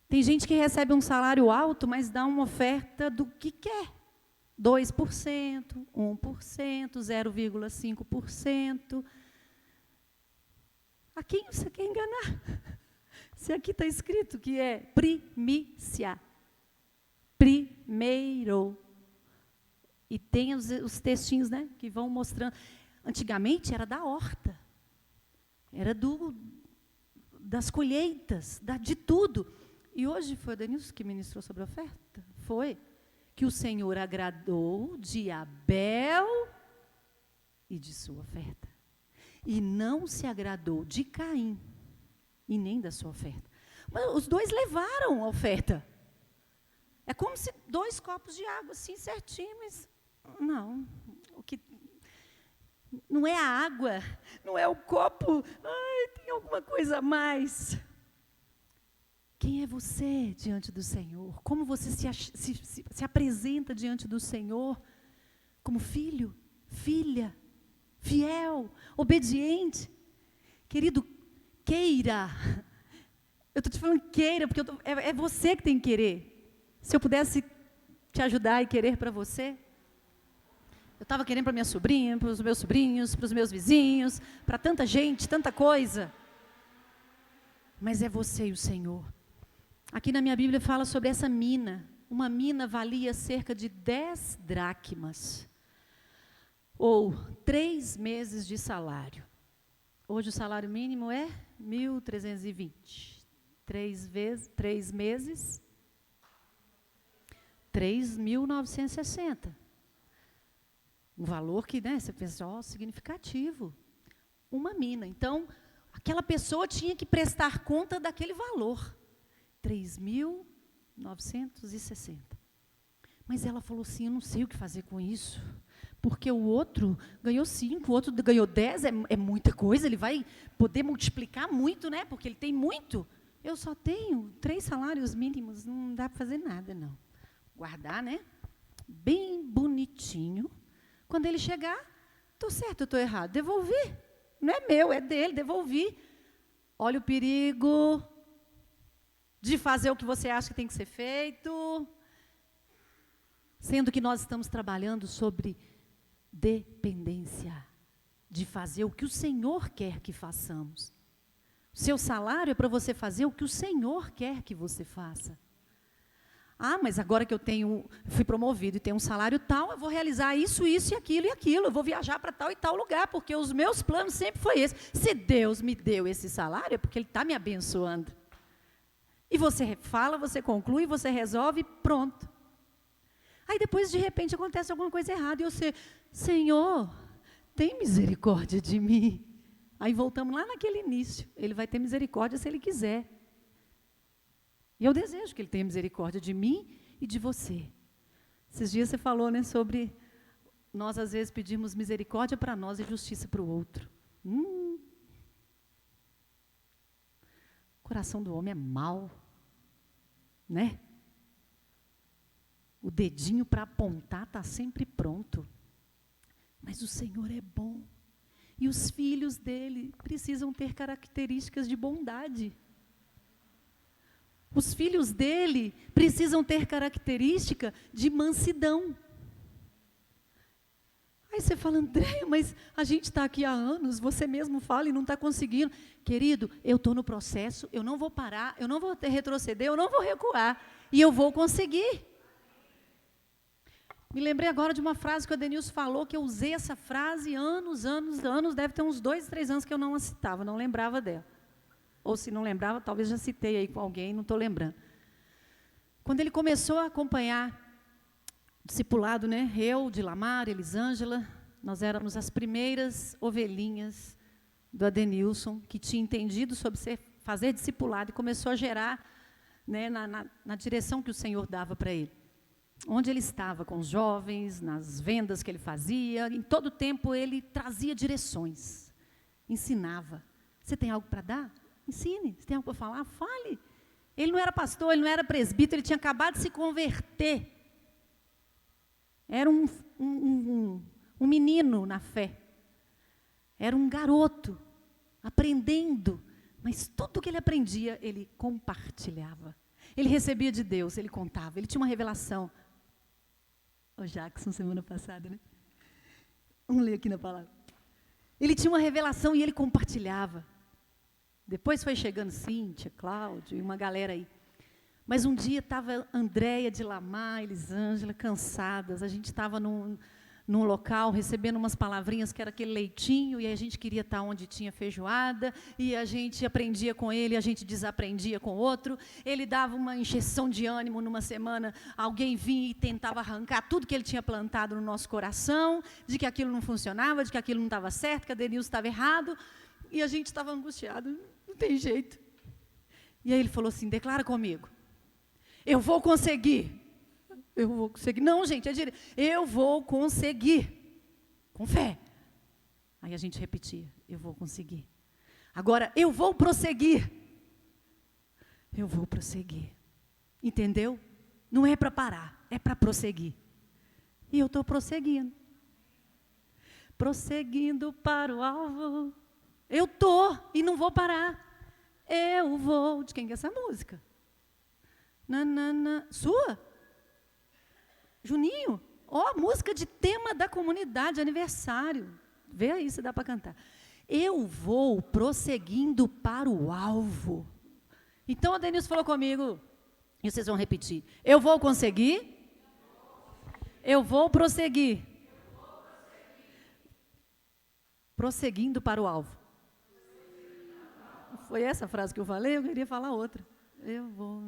Tem gente que recebe um salário alto, mas dá uma oferta do que quer. 2%, 1%, 0,5%. A quem você quer enganar? Se aqui está escrito que é primícia. Primeiro. E tem os textinhos, né, que vão mostrando. Antigamente era da horta. Era das colheitas, de tudo. E hoje foi o Denilson que ministrou sobre a oferta? Foi. Que o Senhor agradou de Abel e de sua oferta. E não se agradou de Caim e nem da sua oferta. Mas os dois levaram a oferta. É como se 2 copos de água, assim, certinho, mas não. Não é a água, não é o copo. Tem alguma coisa a mais. Quem é você diante do Senhor? Como você se apresenta diante do Senhor? Como filho, filha, fiel, obediente? Querido, queira. Eu estou te falando queira, porque é você que tem que querer. Se eu pudesse te ajudar e querer para você. Eu estava querendo para minha sobrinha, para os meus sobrinhos, para os meus vizinhos, para tanta gente, tanta coisa. Mas é você e o Senhor. Aqui na minha Bíblia fala sobre essa mina. Uma mina valia cerca de 10 dracmas. Ou 3 meses de salário. Hoje o salário mínimo é 1.320. 3 meses, 3.960. Um valor que, né, você pensa, significativo. Uma mina. Então, aquela pessoa tinha que prestar conta daquele valor. 3.960. Mas ela falou assim, eu não sei o que fazer com isso. Porque o outro ganhou 5, o outro ganhou 10, é muita coisa, ele vai poder multiplicar muito, né? Porque ele tem muito. Eu só tenho 3 salários mínimos, não dá para fazer nada, não. Guardar, né? Bem bonitinho. Quando ele chegar, estou certo, estou errado. Devolvi. Não é meu, é dele, devolvi. Olha o perigo de fazer o que você acha que tem que ser feito. Sendo que nós estamos trabalhando sobre dependência. De fazer o que o Senhor quer que façamos. O seu salário é para você fazer o que o Senhor quer que você faça. Mas agora que fui promovido e tenho um salário tal, eu vou realizar isso, isso e aquilo. Eu vou viajar para tal e tal lugar, porque os meus planos sempre foi esse. Se Deus me deu esse salário, é porque Ele está me abençoando. E você fala, você conclui, você resolve, pronto. Aí depois, de repente, acontece alguma coisa errada. E você, Senhor, tem misericórdia de mim. Aí voltamos lá naquele início. Ele vai ter misericórdia se Ele quiser. E eu desejo que Ele tenha misericórdia de mim e de você. Esses dias você falou, né, sobre nós às vezes pedimos misericórdia para nós e justiça para o outro. O coração do homem é mau, né? O dedinho para apontar está sempre pronto. Mas o Senhor é bom. E os filhos dele precisam ter características de bondade. Os filhos dele precisam ter característica de mansidão. Aí você fala, Andréia, mas a gente está aqui há anos, você mesmo fala e não está conseguindo. Querido, eu estou no processo, eu não vou parar, eu não vou retroceder, eu não vou recuar. E eu vou conseguir. Me lembrei agora de uma frase que o Adenilson falou, que eu usei essa frase anos, deve ter uns 2, 3 anos que eu não a citava, não lembrava dela. Ou se não lembrava, talvez já citei aí com alguém, não estou lembrando. Quando ele começou a acompanhar o discipulado, né, eu, Dilamar, Elisângela, nós éramos as primeiras ovelhinhas do Adenilson, que tinha entendido sobre fazer discipulado e começou a gerar, né, na direção que o Senhor dava para ele. Onde ele estava com os jovens, nas vendas que ele fazia, em todo o tempo ele trazia direções, ensinava. Você tem algo para dar? Ensine. Você tem algo para falar? Fale. Ele não era pastor, ele não era presbítero, ele tinha acabado de se converter. Era um menino na fé. Era um garoto, aprendendo. Mas tudo que ele aprendia, ele compartilhava. Ele recebia de Deus, ele contava, ele tinha uma revelação. O Jackson, semana passada, né? Vamos ler aqui na palavra. Ele tinha uma revelação e ele compartilhava. Depois foi chegando Cíntia, Cláudio e uma galera aí. Mas um dia estava Andréia, Dilamar, Elisângela, cansadas. A gente estava num local recebendo umas palavrinhas que era aquele leitinho, e a gente queria estar onde tinha feijoada, e a gente aprendia com ele, e a gente desaprendia com o outro. Ele dava uma encheção de ânimo numa semana, alguém vinha e tentava arrancar tudo que ele tinha plantado no nosso coração, de que aquilo não funcionava, de que aquilo não estava certo, que a Denilson estava errado, e a gente estava angustiado, não tem jeito. E aí ele falou assim, declara comigo, eu vou conseguir. Eu vou conseguir. Não, gente, é direito. Eu vou conseguir. Com fé. Aí a gente repetia. Eu vou conseguir. Agora, eu vou prosseguir. Eu vou prosseguir. Entendeu? Não é para parar, é para prosseguir. E eu estou prosseguindo. Prosseguindo para o alvo. Eu estou e não vou parar. Eu vou. De quem que é essa música? Sua? Juninho, música de tema da comunidade, aniversário. Vê aí se dá para cantar. Eu vou prosseguindo para o alvo. Então a Denilson falou comigo, e vocês vão repetir. Eu vou conseguir. Eu vou prosseguir. Prosseguindo para o alvo. Foi essa frase que eu falei? Eu queria falar outra. Eu vou.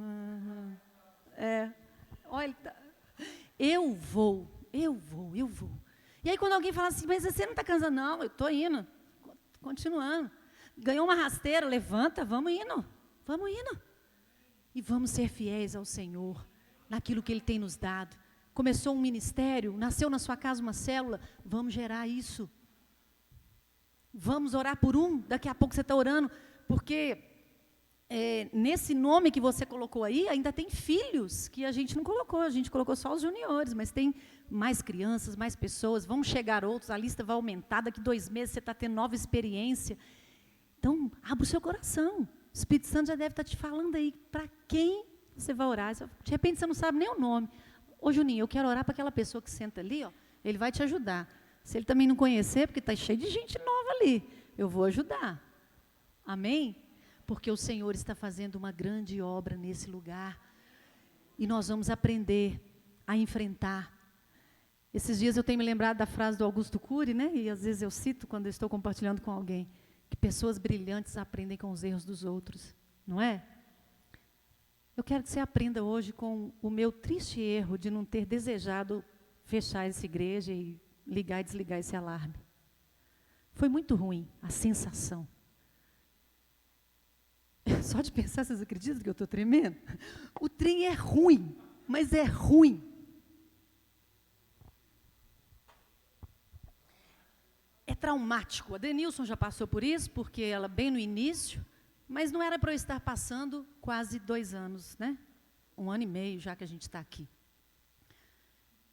Olha, eu vou. E aí quando alguém fala assim, mas você não está cansando? Não, eu estou indo. Continuando. Ganhou uma rasteira, levanta, vamos indo. E vamos ser fiéis ao Senhor, naquilo que Ele tem nos dado. Começou um ministério, nasceu na sua casa uma célula, vamos gerar isso. Vamos orar por daqui a pouco você está orando, porque nesse nome que você colocou aí, ainda tem filhos que a gente não colocou, a gente colocou só os juniores, mas tem mais crianças, mais pessoas, vão chegar outros, a lista vai aumentar, daqui 2 meses você está tendo nova experiência. Então, abra o seu coração, o Espírito Santo já deve estar te falando aí, para quem você vai orar, de repente você não sabe nem o nome. Ô Juninho, eu quero orar para aquela pessoa que senta ali, ó, ele vai te ajudar. Se ele também não conhecer, porque está cheio de gente nova ali, eu vou ajudar. Amém? Porque o Senhor está fazendo uma grande obra nesse lugar. E nós vamos aprender a enfrentar. Esses dias eu tenho me lembrado da frase do Augusto Cury, né? E às vezes eu cito quando eu estou compartilhando com alguém, que pessoas brilhantes aprendem com os erros dos outros, não é? Eu quero que você aprenda hoje com o meu triste erro de não ter desejado fechar essa igreja e ligar e desligar esse alarme. Foi muito ruim a sensação. Só de pensar, vocês acreditam que eu estou tremendo? O trem é ruim, mas é ruim. É traumático. A Denilson já passou por isso, porque ela bem no início, mas não era para eu estar passando quase 2 anos, né? 1 ano e meio já que a gente está aqui.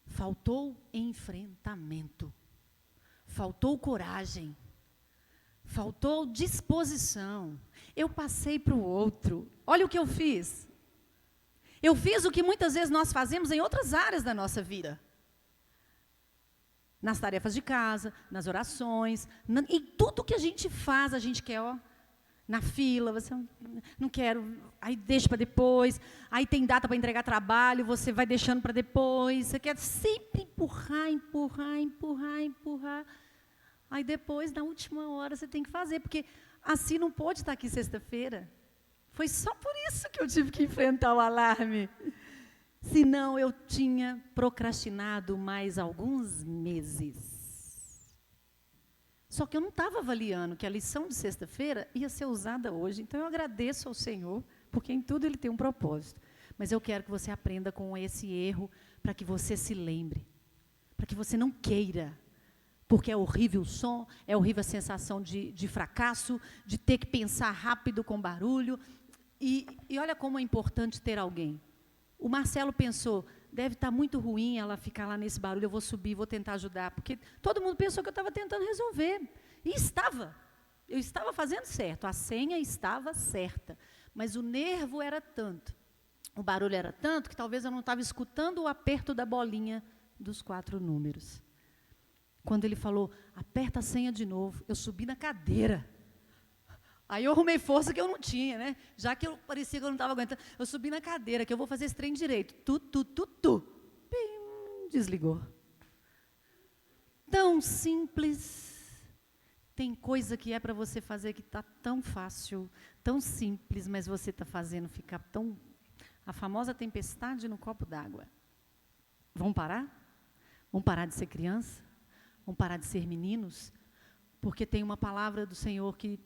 Faltou enfrentamento, faltou coragem, faltou disposição. Eu passei para o outro. Olha o que eu fiz. Eu fiz o que muitas vezes nós fazemos em outras áreas da nossa vida. Nas tarefas de casa, nas orações, em tudo que a gente faz, a gente quer, ó, na fila, você não quero, aí deixa para depois, aí tem data para entregar trabalho, você vai deixando para depois, você quer sempre empurrar, empurrar, empurrar, empurrar. Aí depois, na última hora, você tem que fazer, porque assim não pode estar aqui sexta-feira. Foi só por isso que eu tive que enfrentar o alarme. Senão eu tinha procrastinado mais alguns meses. Só que eu não estava avaliando que a lição de sexta-feira ia ser usada hoje. Então eu agradeço ao Senhor, porque em tudo Ele tem um propósito. Mas eu quero que você aprenda com esse erro, para que você se lembre. Para que você não queira. Porque é horrível o som, é horrível a sensação de fracasso, de ter que pensar rápido com barulho. E olha como é importante ter alguém. O Marcelo pensou, deve estar muito ruim ela ficar lá nesse barulho, eu vou subir, vou tentar ajudar. Porque todo mundo pensou que eu estava tentando resolver. E estava. Eu estava fazendo certo, a senha estava certa. Mas o nervo era tanto, o barulho era tanto, que talvez eu não estava escutando o aperto da bolinha dos 4 números. Quando ele falou, aperta a senha de novo, eu subi na cadeira. Aí eu arrumei força que eu não tinha, né? Já que eu parecia que eu não estava aguentando. Eu subi na cadeira, que eu vou fazer esse trem direito. Pim, desligou. Tão simples. Tem coisa que é para você fazer que está tão fácil, tão simples, mas você está fazendo ficar tão... A famosa tempestade no copo d'água. Vamos parar? Vamos parar de ser criança? Vamos parar de ser meninos? Porque tem uma palavra do Senhor que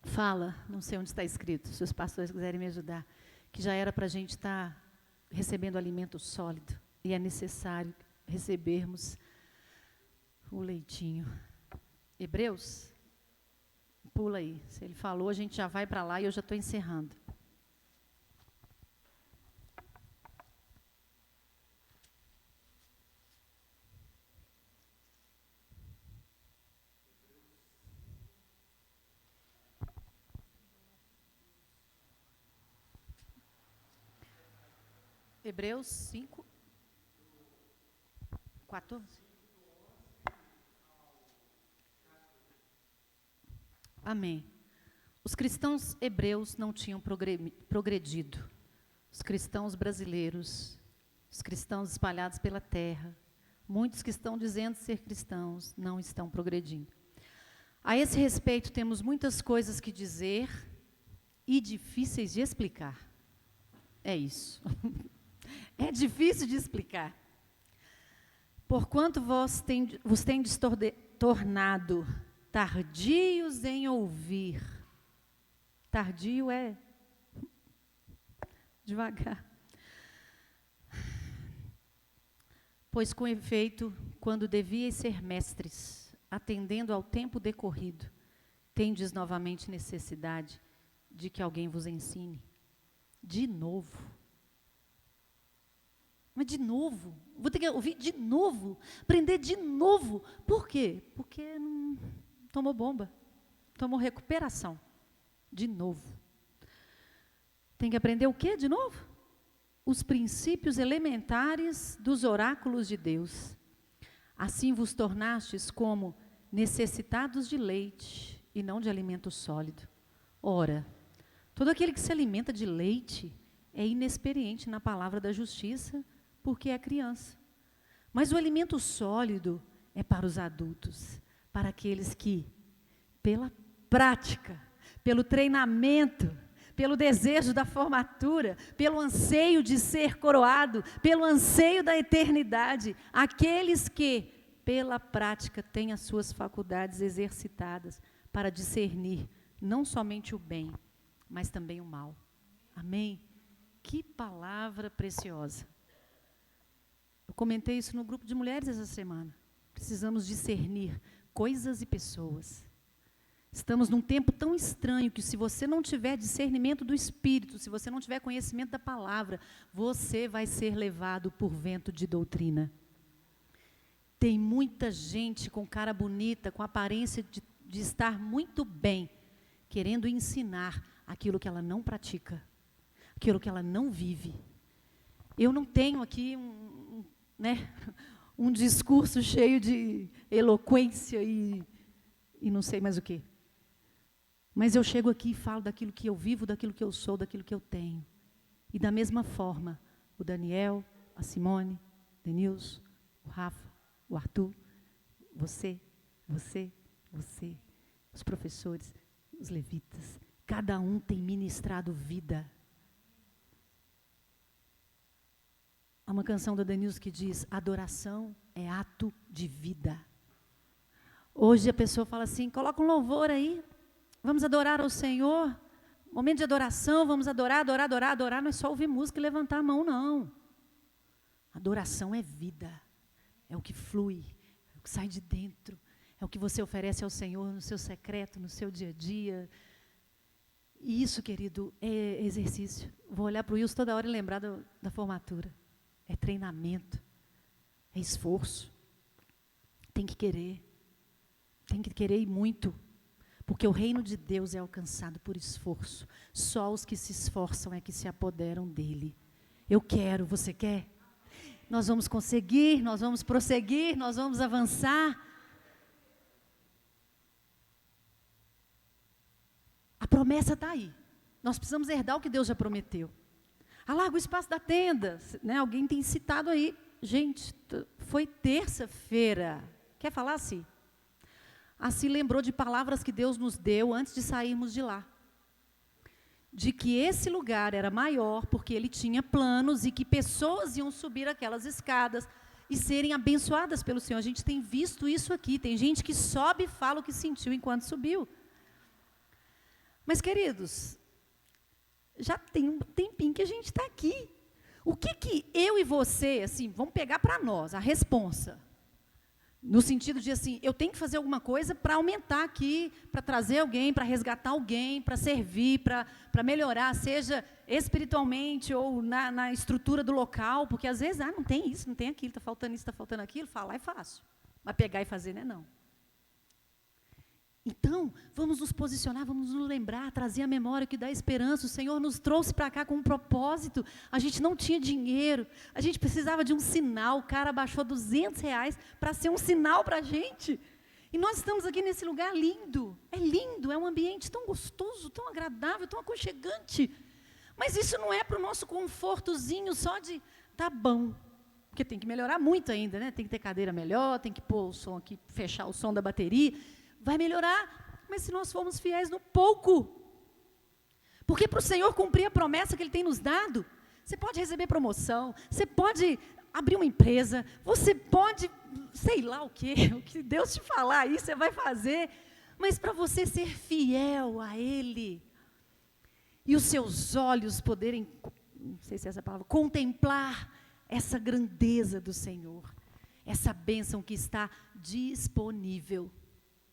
fala, não sei onde está escrito, se os pastores quiserem me ajudar, que já era para a gente estar recebendo alimento sólido, e é necessário recebermos o leitinho. Hebreus, pula aí, se ele falou, a gente já vai para lá e eu já estou encerrando. Hebreus 5, 14. Amém. Os cristãos hebreus não tinham progredido. Os cristãos brasileiros, os cristãos espalhados pela terra, muitos que estão dizendo ser cristãos, não estão progredindo. A esse respeito, temos muitas coisas que dizer e difíceis de explicar. É isso. É difícil de explicar. Porquanto vos tendes tornado tardios em ouvir. Tardio é devagar. Pois com efeito, quando devíeis ser mestres, atendendo ao tempo decorrido, tendes novamente necessidade de que alguém vos ensine. De novo. Mas de novo, vou ter que ouvir de novo, aprender de novo. Por quê? Porque não tomou bomba, tomou recuperação. De novo. Tem que aprender o quê de novo? Os princípios elementares dos oráculos de Deus. Assim vos tornastes como necessitados de leite e não de alimento sólido. Ora, todo aquele que se alimenta de leite é inexperiente na palavra da justiça, porque é criança. Mas o alimento sólido é para os adultos, para aqueles que, pela prática, pelo treinamento, pelo desejo da formatura, pelo anseio de ser coroado, pelo anseio da eternidade, aqueles que, pela prática, têm as suas faculdades exercitadas para discernir não somente o bem, mas também o mal. Amém? Que palavra preciosa. Eu comentei isso no grupo de mulheres essa semana. Precisamos discernir coisas e pessoas. Estamos num tempo tão estranho que se você não tiver discernimento do Espírito, se você não tiver conhecimento da palavra, você vai ser levado por vento de doutrina. Tem muita gente com cara bonita, com aparência de estar muito bem, querendo ensinar aquilo que ela não pratica, aquilo que ela não vive. Eu não tenho aqui um discurso cheio de eloquência e não sei mais o quê. Mas eu chego aqui e falo daquilo que eu vivo, daquilo que eu sou, daquilo que eu tenho. E da mesma forma, o Daniel, a Simone, o Denilson, o Rafa, o Arthur, você, os professores, os levitas, cada um tem ministrado vida. Há uma canção da Denilson que diz, adoração é ato de vida. Hoje a pessoa fala assim, coloca um louvor aí, vamos adorar ao Senhor, momento de adoração, vamos adorar, não é só ouvir música e levantar a mão, não. Adoração é vida, é o que flui, é o que sai de dentro, é o que você oferece ao Senhor no seu secreto, no seu dia a dia. E isso, querido, é exercício. Vou olhar para o Wilson toda hora e lembrar da formatura. É treinamento, é esforço. Tem que querer e muito. Porque o reino de Deus é alcançado por esforço. Só os que se esforçam é que se apoderam dele. Eu quero, você quer? Nós vamos conseguir, nós vamos prosseguir, nós vamos avançar. A promessa está aí. Nós precisamos herdar o que Deus já prometeu. Alarga o espaço da tenda. Né? Alguém tem citado aí. Gente, foi terça-feira. Quer falar assim? Assim lembrou de palavras que Deus nos deu antes de sairmos de lá. De que esse lugar era maior porque ele tinha planos e que pessoas iam subir aquelas escadas e serem abençoadas pelo Senhor. A gente tem visto isso aqui. Tem gente que sobe e fala o que sentiu enquanto subiu. Mas, queridos, já tem um tempinho que a gente está aqui. O que eu e você, assim, vamos pegar para nós, a responsa. No sentido de, assim, eu tenho que fazer alguma coisa para aumentar aqui, para trazer alguém, para resgatar alguém, para servir, para melhorar, seja espiritualmente ou na estrutura do local, porque às vezes, não tem isso, não tem aquilo, está faltando isso, está faltando aquilo, falar é fácil. Mas pegar e fazer, não. Então, vamos nos posicionar, vamos nos lembrar, trazer a memória que dá esperança. O Senhor nos trouxe para cá com um propósito. A gente não tinha dinheiro, a gente precisava de um sinal. O cara baixou R$200 para ser um sinal para a gente. E nós estamos aqui nesse lugar lindo, é um ambiente tão gostoso, tão agradável, tão aconchegante. Mas isso não é para o nosso confortozinho só de, tá bom. Porque tem que melhorar muito ainda, né? Tem que ter cadeira melhor, tem que pôr o som aqui, fechar o som da bateria. Vai melhorar, mas se nós formos fiéis no pouco. Porque para o Senhor cumprir a promessa que Ele tem nos dado, você pode receber promoção, você pode abrir uma empresa, você pode, sei lá o que Deus te falar aí, você vai fazer. Mas para você ser fiel a Ele, e os seus olhos poderem, não sei se é essa palavra, contemplar essa grandeza do Senhor, essa bênção que está disponível.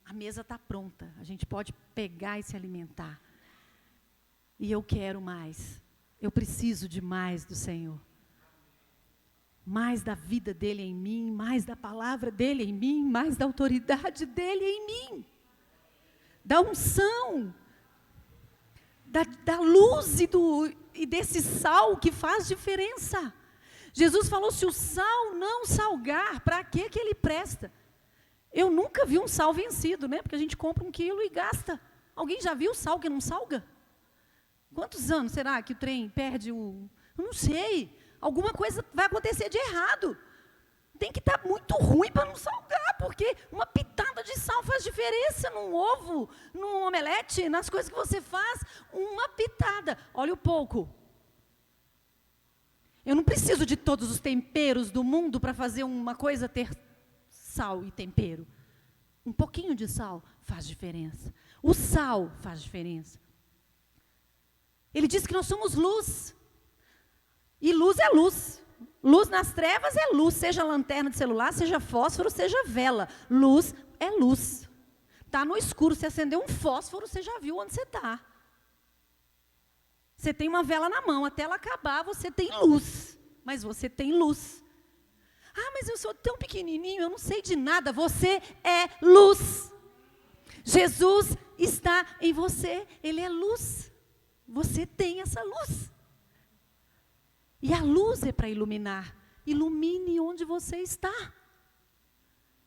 A mesa está pronta, a gente pode pegar e se alimentar. E eu quero mais, eu preciso de mais do Senhor. Mais da vida dEle em mim, mais da palavra dEle em mim, mais da autoridade dEle em mim. Da unção, da luz e desse sal que faz diferença. Jesus falou, se o sal não salgar, para que ele presta? Eu nunca vi um sal vencido, né? Porque a gente compra 1 quilo e gasta. Alguém já viu sal que não salga? Quantos anos será que o trem perde o... Eu não sei. Alguma coisa vai acontecer de errado. Tem que estar muito ruim para não salgar, porque uma pitada de sal faz diferença num ovo, num omelete, nas coisas que você faz. Uma pitada. Olha o pouco. Eu não preciso de todos os temperos do mundo para fazer uma coisa ter sal e tempero. Um pouquinho de sal faz diferença. O sal faz diferença. Ele diz que nós somos luz. E luz é luz. Luz nas trevas é luz, seja lanterna de celular, seja fósforo, seja vela. Luz é luz. Está no escuro, se acender um fósforo, você já viu onde você está. Você tem uma vela na mão, até ela acabar, você tem luz. Mas você tem luz. Ah, mas eu sou tão pequenininho, eu não sei de nada. Você é luz. Jesus está em você, Ele é luz. Você tem essa luz. E a luz é para iluminar. Ilumine onde você está.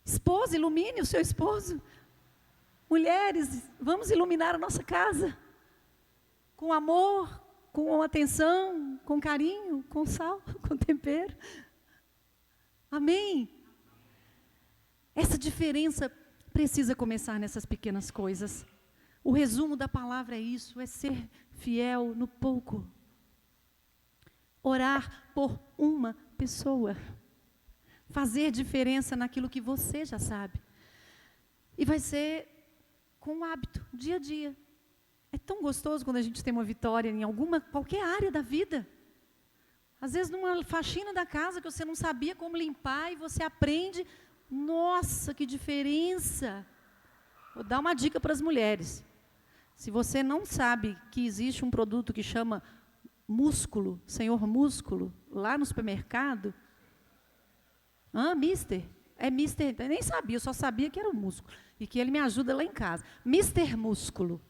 Esposa, ilumine o seu esposo. Mulheres, vamos iluminar a nossa casa. Com amor, com atenção, com carinho, com sal, com tempero. Amém? Essa diferença precisa começar nessas pequenas coisas. O resumo da palavra é isso, é ser fiel no pouco. Orar por uma pessoa. Fazer diferença naquilo que você já sabe. E vai ser com o hábito, dia a dia. É tão gostoso quando a gente tem uma vitória em qualquer área da vida. Às vezes numa faxina da casa que você não sabia como limpar e você aprende. Nossa, que diferença! Vou dar uma dica para as mulheres. Se você não sabe que existe um produto que chama Músculo, Senhor Músculo, lá no supermercado. Mister? É Mister, eu nem sabia, eu só sabia que era o músculo. E que ele me ajuda lá em casa. Mister Músculo.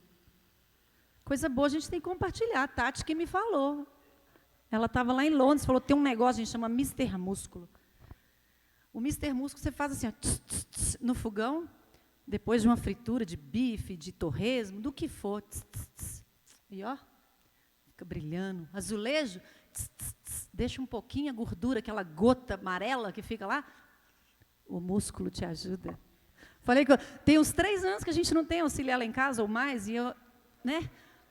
Coisa boa, a gente tem que compartilhar. A Tati que me falou. Ela estava lá em Londres, falou, tem um negócio, a gente chama Mister Músculo. O Mister Músculo, você faz assim, ó, tss, tss, tss, no fogão, depois de uma fritura de bife, de torresmo, do que for. Tss, tss, tss, e ó, fica brilhando. Azulejo, tss, tss, tss, deixa um pouquinho a gordura, aquela gota amarela que fica lá. O músculo te ajuda. Falei que tem uns 3 anos que a gente não tem auxiliar lá em casa, ou mais, e eu,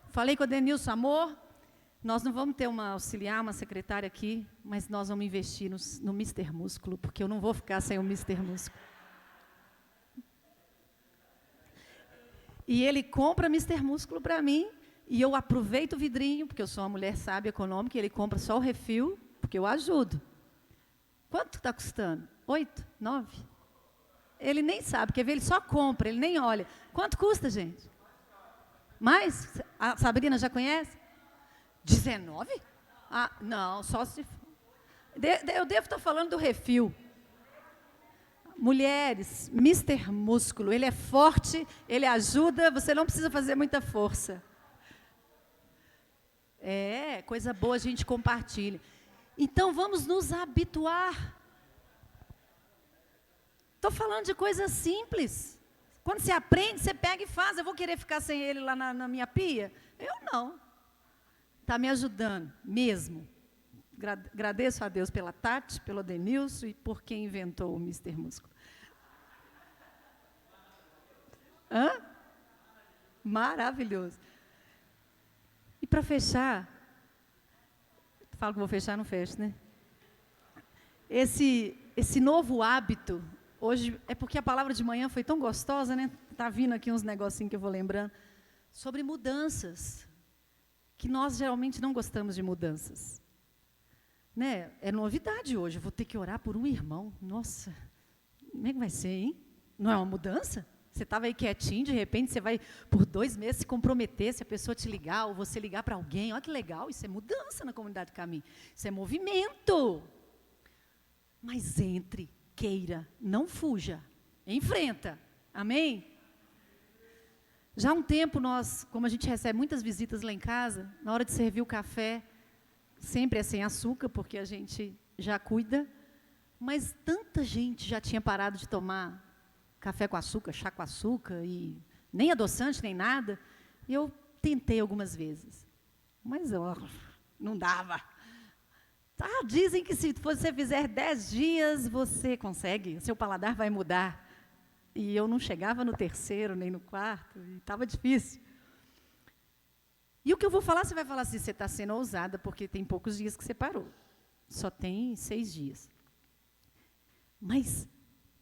falei com a Denilson, amor, nós não vamos ter uma auxiliar, uma secretária aqui, mas nós vamos investir no Mister Músculo, porque eu não vou ficar sem o Mister Músculo. E ele compra Mister Músculo para mim, e eu aproveito o vidrinho, porque eu sou uma mulher sábia, econômica, e ele compra só o refil, porque eu ajudo. Quanto está custando? 8? 9? Ele nem sabe, quer ver? Ele só compra, ele nem olha. Quanto custa, gente? Mais? A Sabrina já conhece? 19? Ah, não, só se... Eu devo estar falando do refil. Mulheres, Mister Músculo, ele é forte, ele ajuda, você não precisa fazer muita força. É, coisa boa, a gente compartilha. Então, vamos nos habituar. Estou falando de coisas simples. Quando você aprende, você pega e faz. Eu vou querer ficar sem ele lá na minha pia? Eu não. Está me ajudando, mesmo. Agradeço a Deus pela Tati, pelo Denilson e por quem inventou o Mister Músculo. Maravilhoso. E para fechar, falo que vou fechar, não fecho, né? Esse novo hábito, hoje, é porque a palavra de manhã foi tão gostosa, né? Está vindo aqui uns negocinhos que eu vou lembrando, sobre mudanças, que nós geralmente não gostamos de mudanças. Né? É novidade hoje, eu vou ter que orar por um irmão. Nossa, como é que vai ser, hein? Não é uma mudança? Você estava aí quietinho, de repente você vai por 2 meses se comprometer, se a pessoa te ligar, ou você ligar para alguém. Olha que legal, isso é mudança na comunidade Caminho. Isso é movimento. Mas entre, queira, não fuja, enfrenta. Amém? Já há um tempo nós, como a gente recebe muitas visitas lá em casa, na hora de servir o café, sempre é sem açúcar, porque a gente já cuida, mas tanta gente já tinha parado de tomar café com açúcar, chá com açúcar, e nem adoçante, nem nada. E eu tentei algumas vezes, mas não dava. Dizem que se você fizer 10 dias, você consegue, seu paladar vai mudar. E eu não chegava no 3º, nem no 4º, e estava difícil. E o que eu vou falar, você vai falar assim, você está sendo ousada, porque tem poucos dias que você parou. Só tem 6 dias. Mas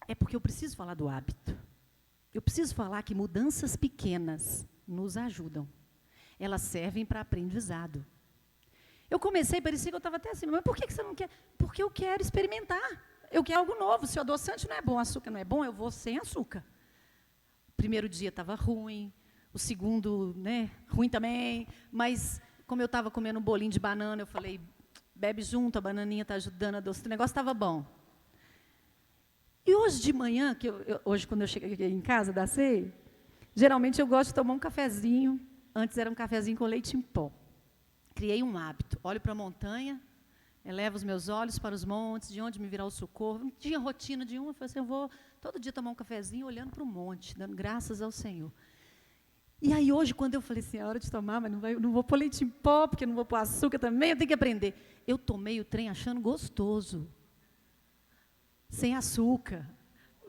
é porque eu preciso falar do hábito. Eu preciso falar que mudanças pequenas nos ajudam. Elas servem para aprendizado. Eu comecei, parecia que eu estava até assim, mas por que você não quer? Porque eu quero experimentar. Eu quero algo novo. Se o adoçante não é bom, o açúcar não é bom, eu vou sem açúcar. O primeiro dia estava ruim, o segundo, né, ruim também, mas como eu estava comendo um bolinho de banana, eu falei, bebe junto, a bananinha está ajudando a doce. O negócio estava bom. E hoje de manhã, hoje quando eu cheguei aqui em casa da ceia, geralmente eu gosto de tomar um cafezinho. Antes era um cafezinho com leite em pó. Criei um hábito. Olho para a montanha, elevo os meus olhos para os montes, de onde me virá o socorro. Não tinha rotina de eu falei assim, eu vou todo dia tomar um cafezinho olhando para o monte, dando graças ao Senhor. E aí hoje, quando eu falei assim, é hora de tomar, mas não vou pôr leite em pó, porque não vou pôr açúcar também, eu tenho que aprender. Eu tomei o trem achando gostoso. Sem açúcar,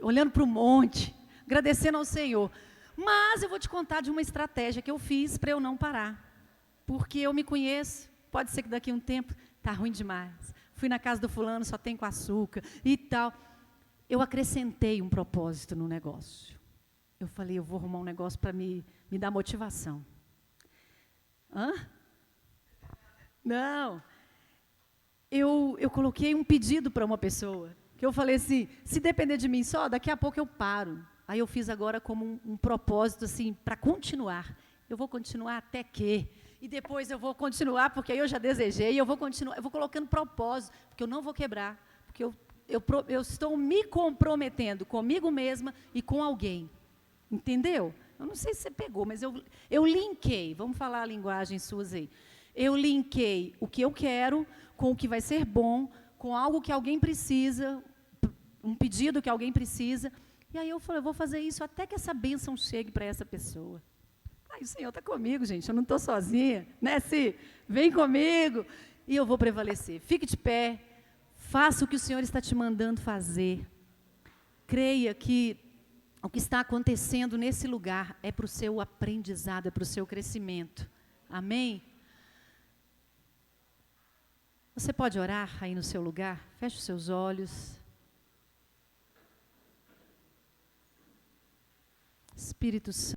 olhando para o monte, agradecendo ao Senhor. Mas eu vou te contar de uma estratégia que eu fiz para eu não parar. Porque eu me conheço, pode ser que daqui a um tempo, está ruim demais. Fui na casa do fulano, só tem com açúcar e tal. Eu acrescentei um propósito no negócio. Eu falei, eu vou arrumar um negócio para me dar motivação. Hã? Não. Eu coloquei um pedido para uma pessoa. Que eu falei assim, se depender de mim só, daqui a pouco eu paro. Aí eu fiz agora como um propósito assim, para continuar. Eu vou continuar até que... E depois eu vou continuar, porque eu já desejei, eu vou continuar, eu vou colocando propósito, porque eu não vou quebrar, porque eu estou me comprometendo comigo mesma e com alguém. Entendeu? Eu não sei se você pegou, mas eu linkei, vamos falar a linguagem sua aí. Eu linkei o que eu quero com o que vai ser bom, com algo que alguém precisa, um pedido que alguém precisa. E aí eu falei, eu vou fazer isso até que essa bênção chegue para essa pessoa. Ai, o Senhor está comigo, gente, eu não estou sozinha, né, Si? Vem comigo e eu vou prevalecer. Fique de pé, faça o que o Senhor está te mandando fazer. Creia que o que está acontecendo nesse lugar é para o seu aprendizado, é para o seu crescimento. Amém? Você pode orar aí no seu lugar? Feche os seus olhos. Espírito Santo.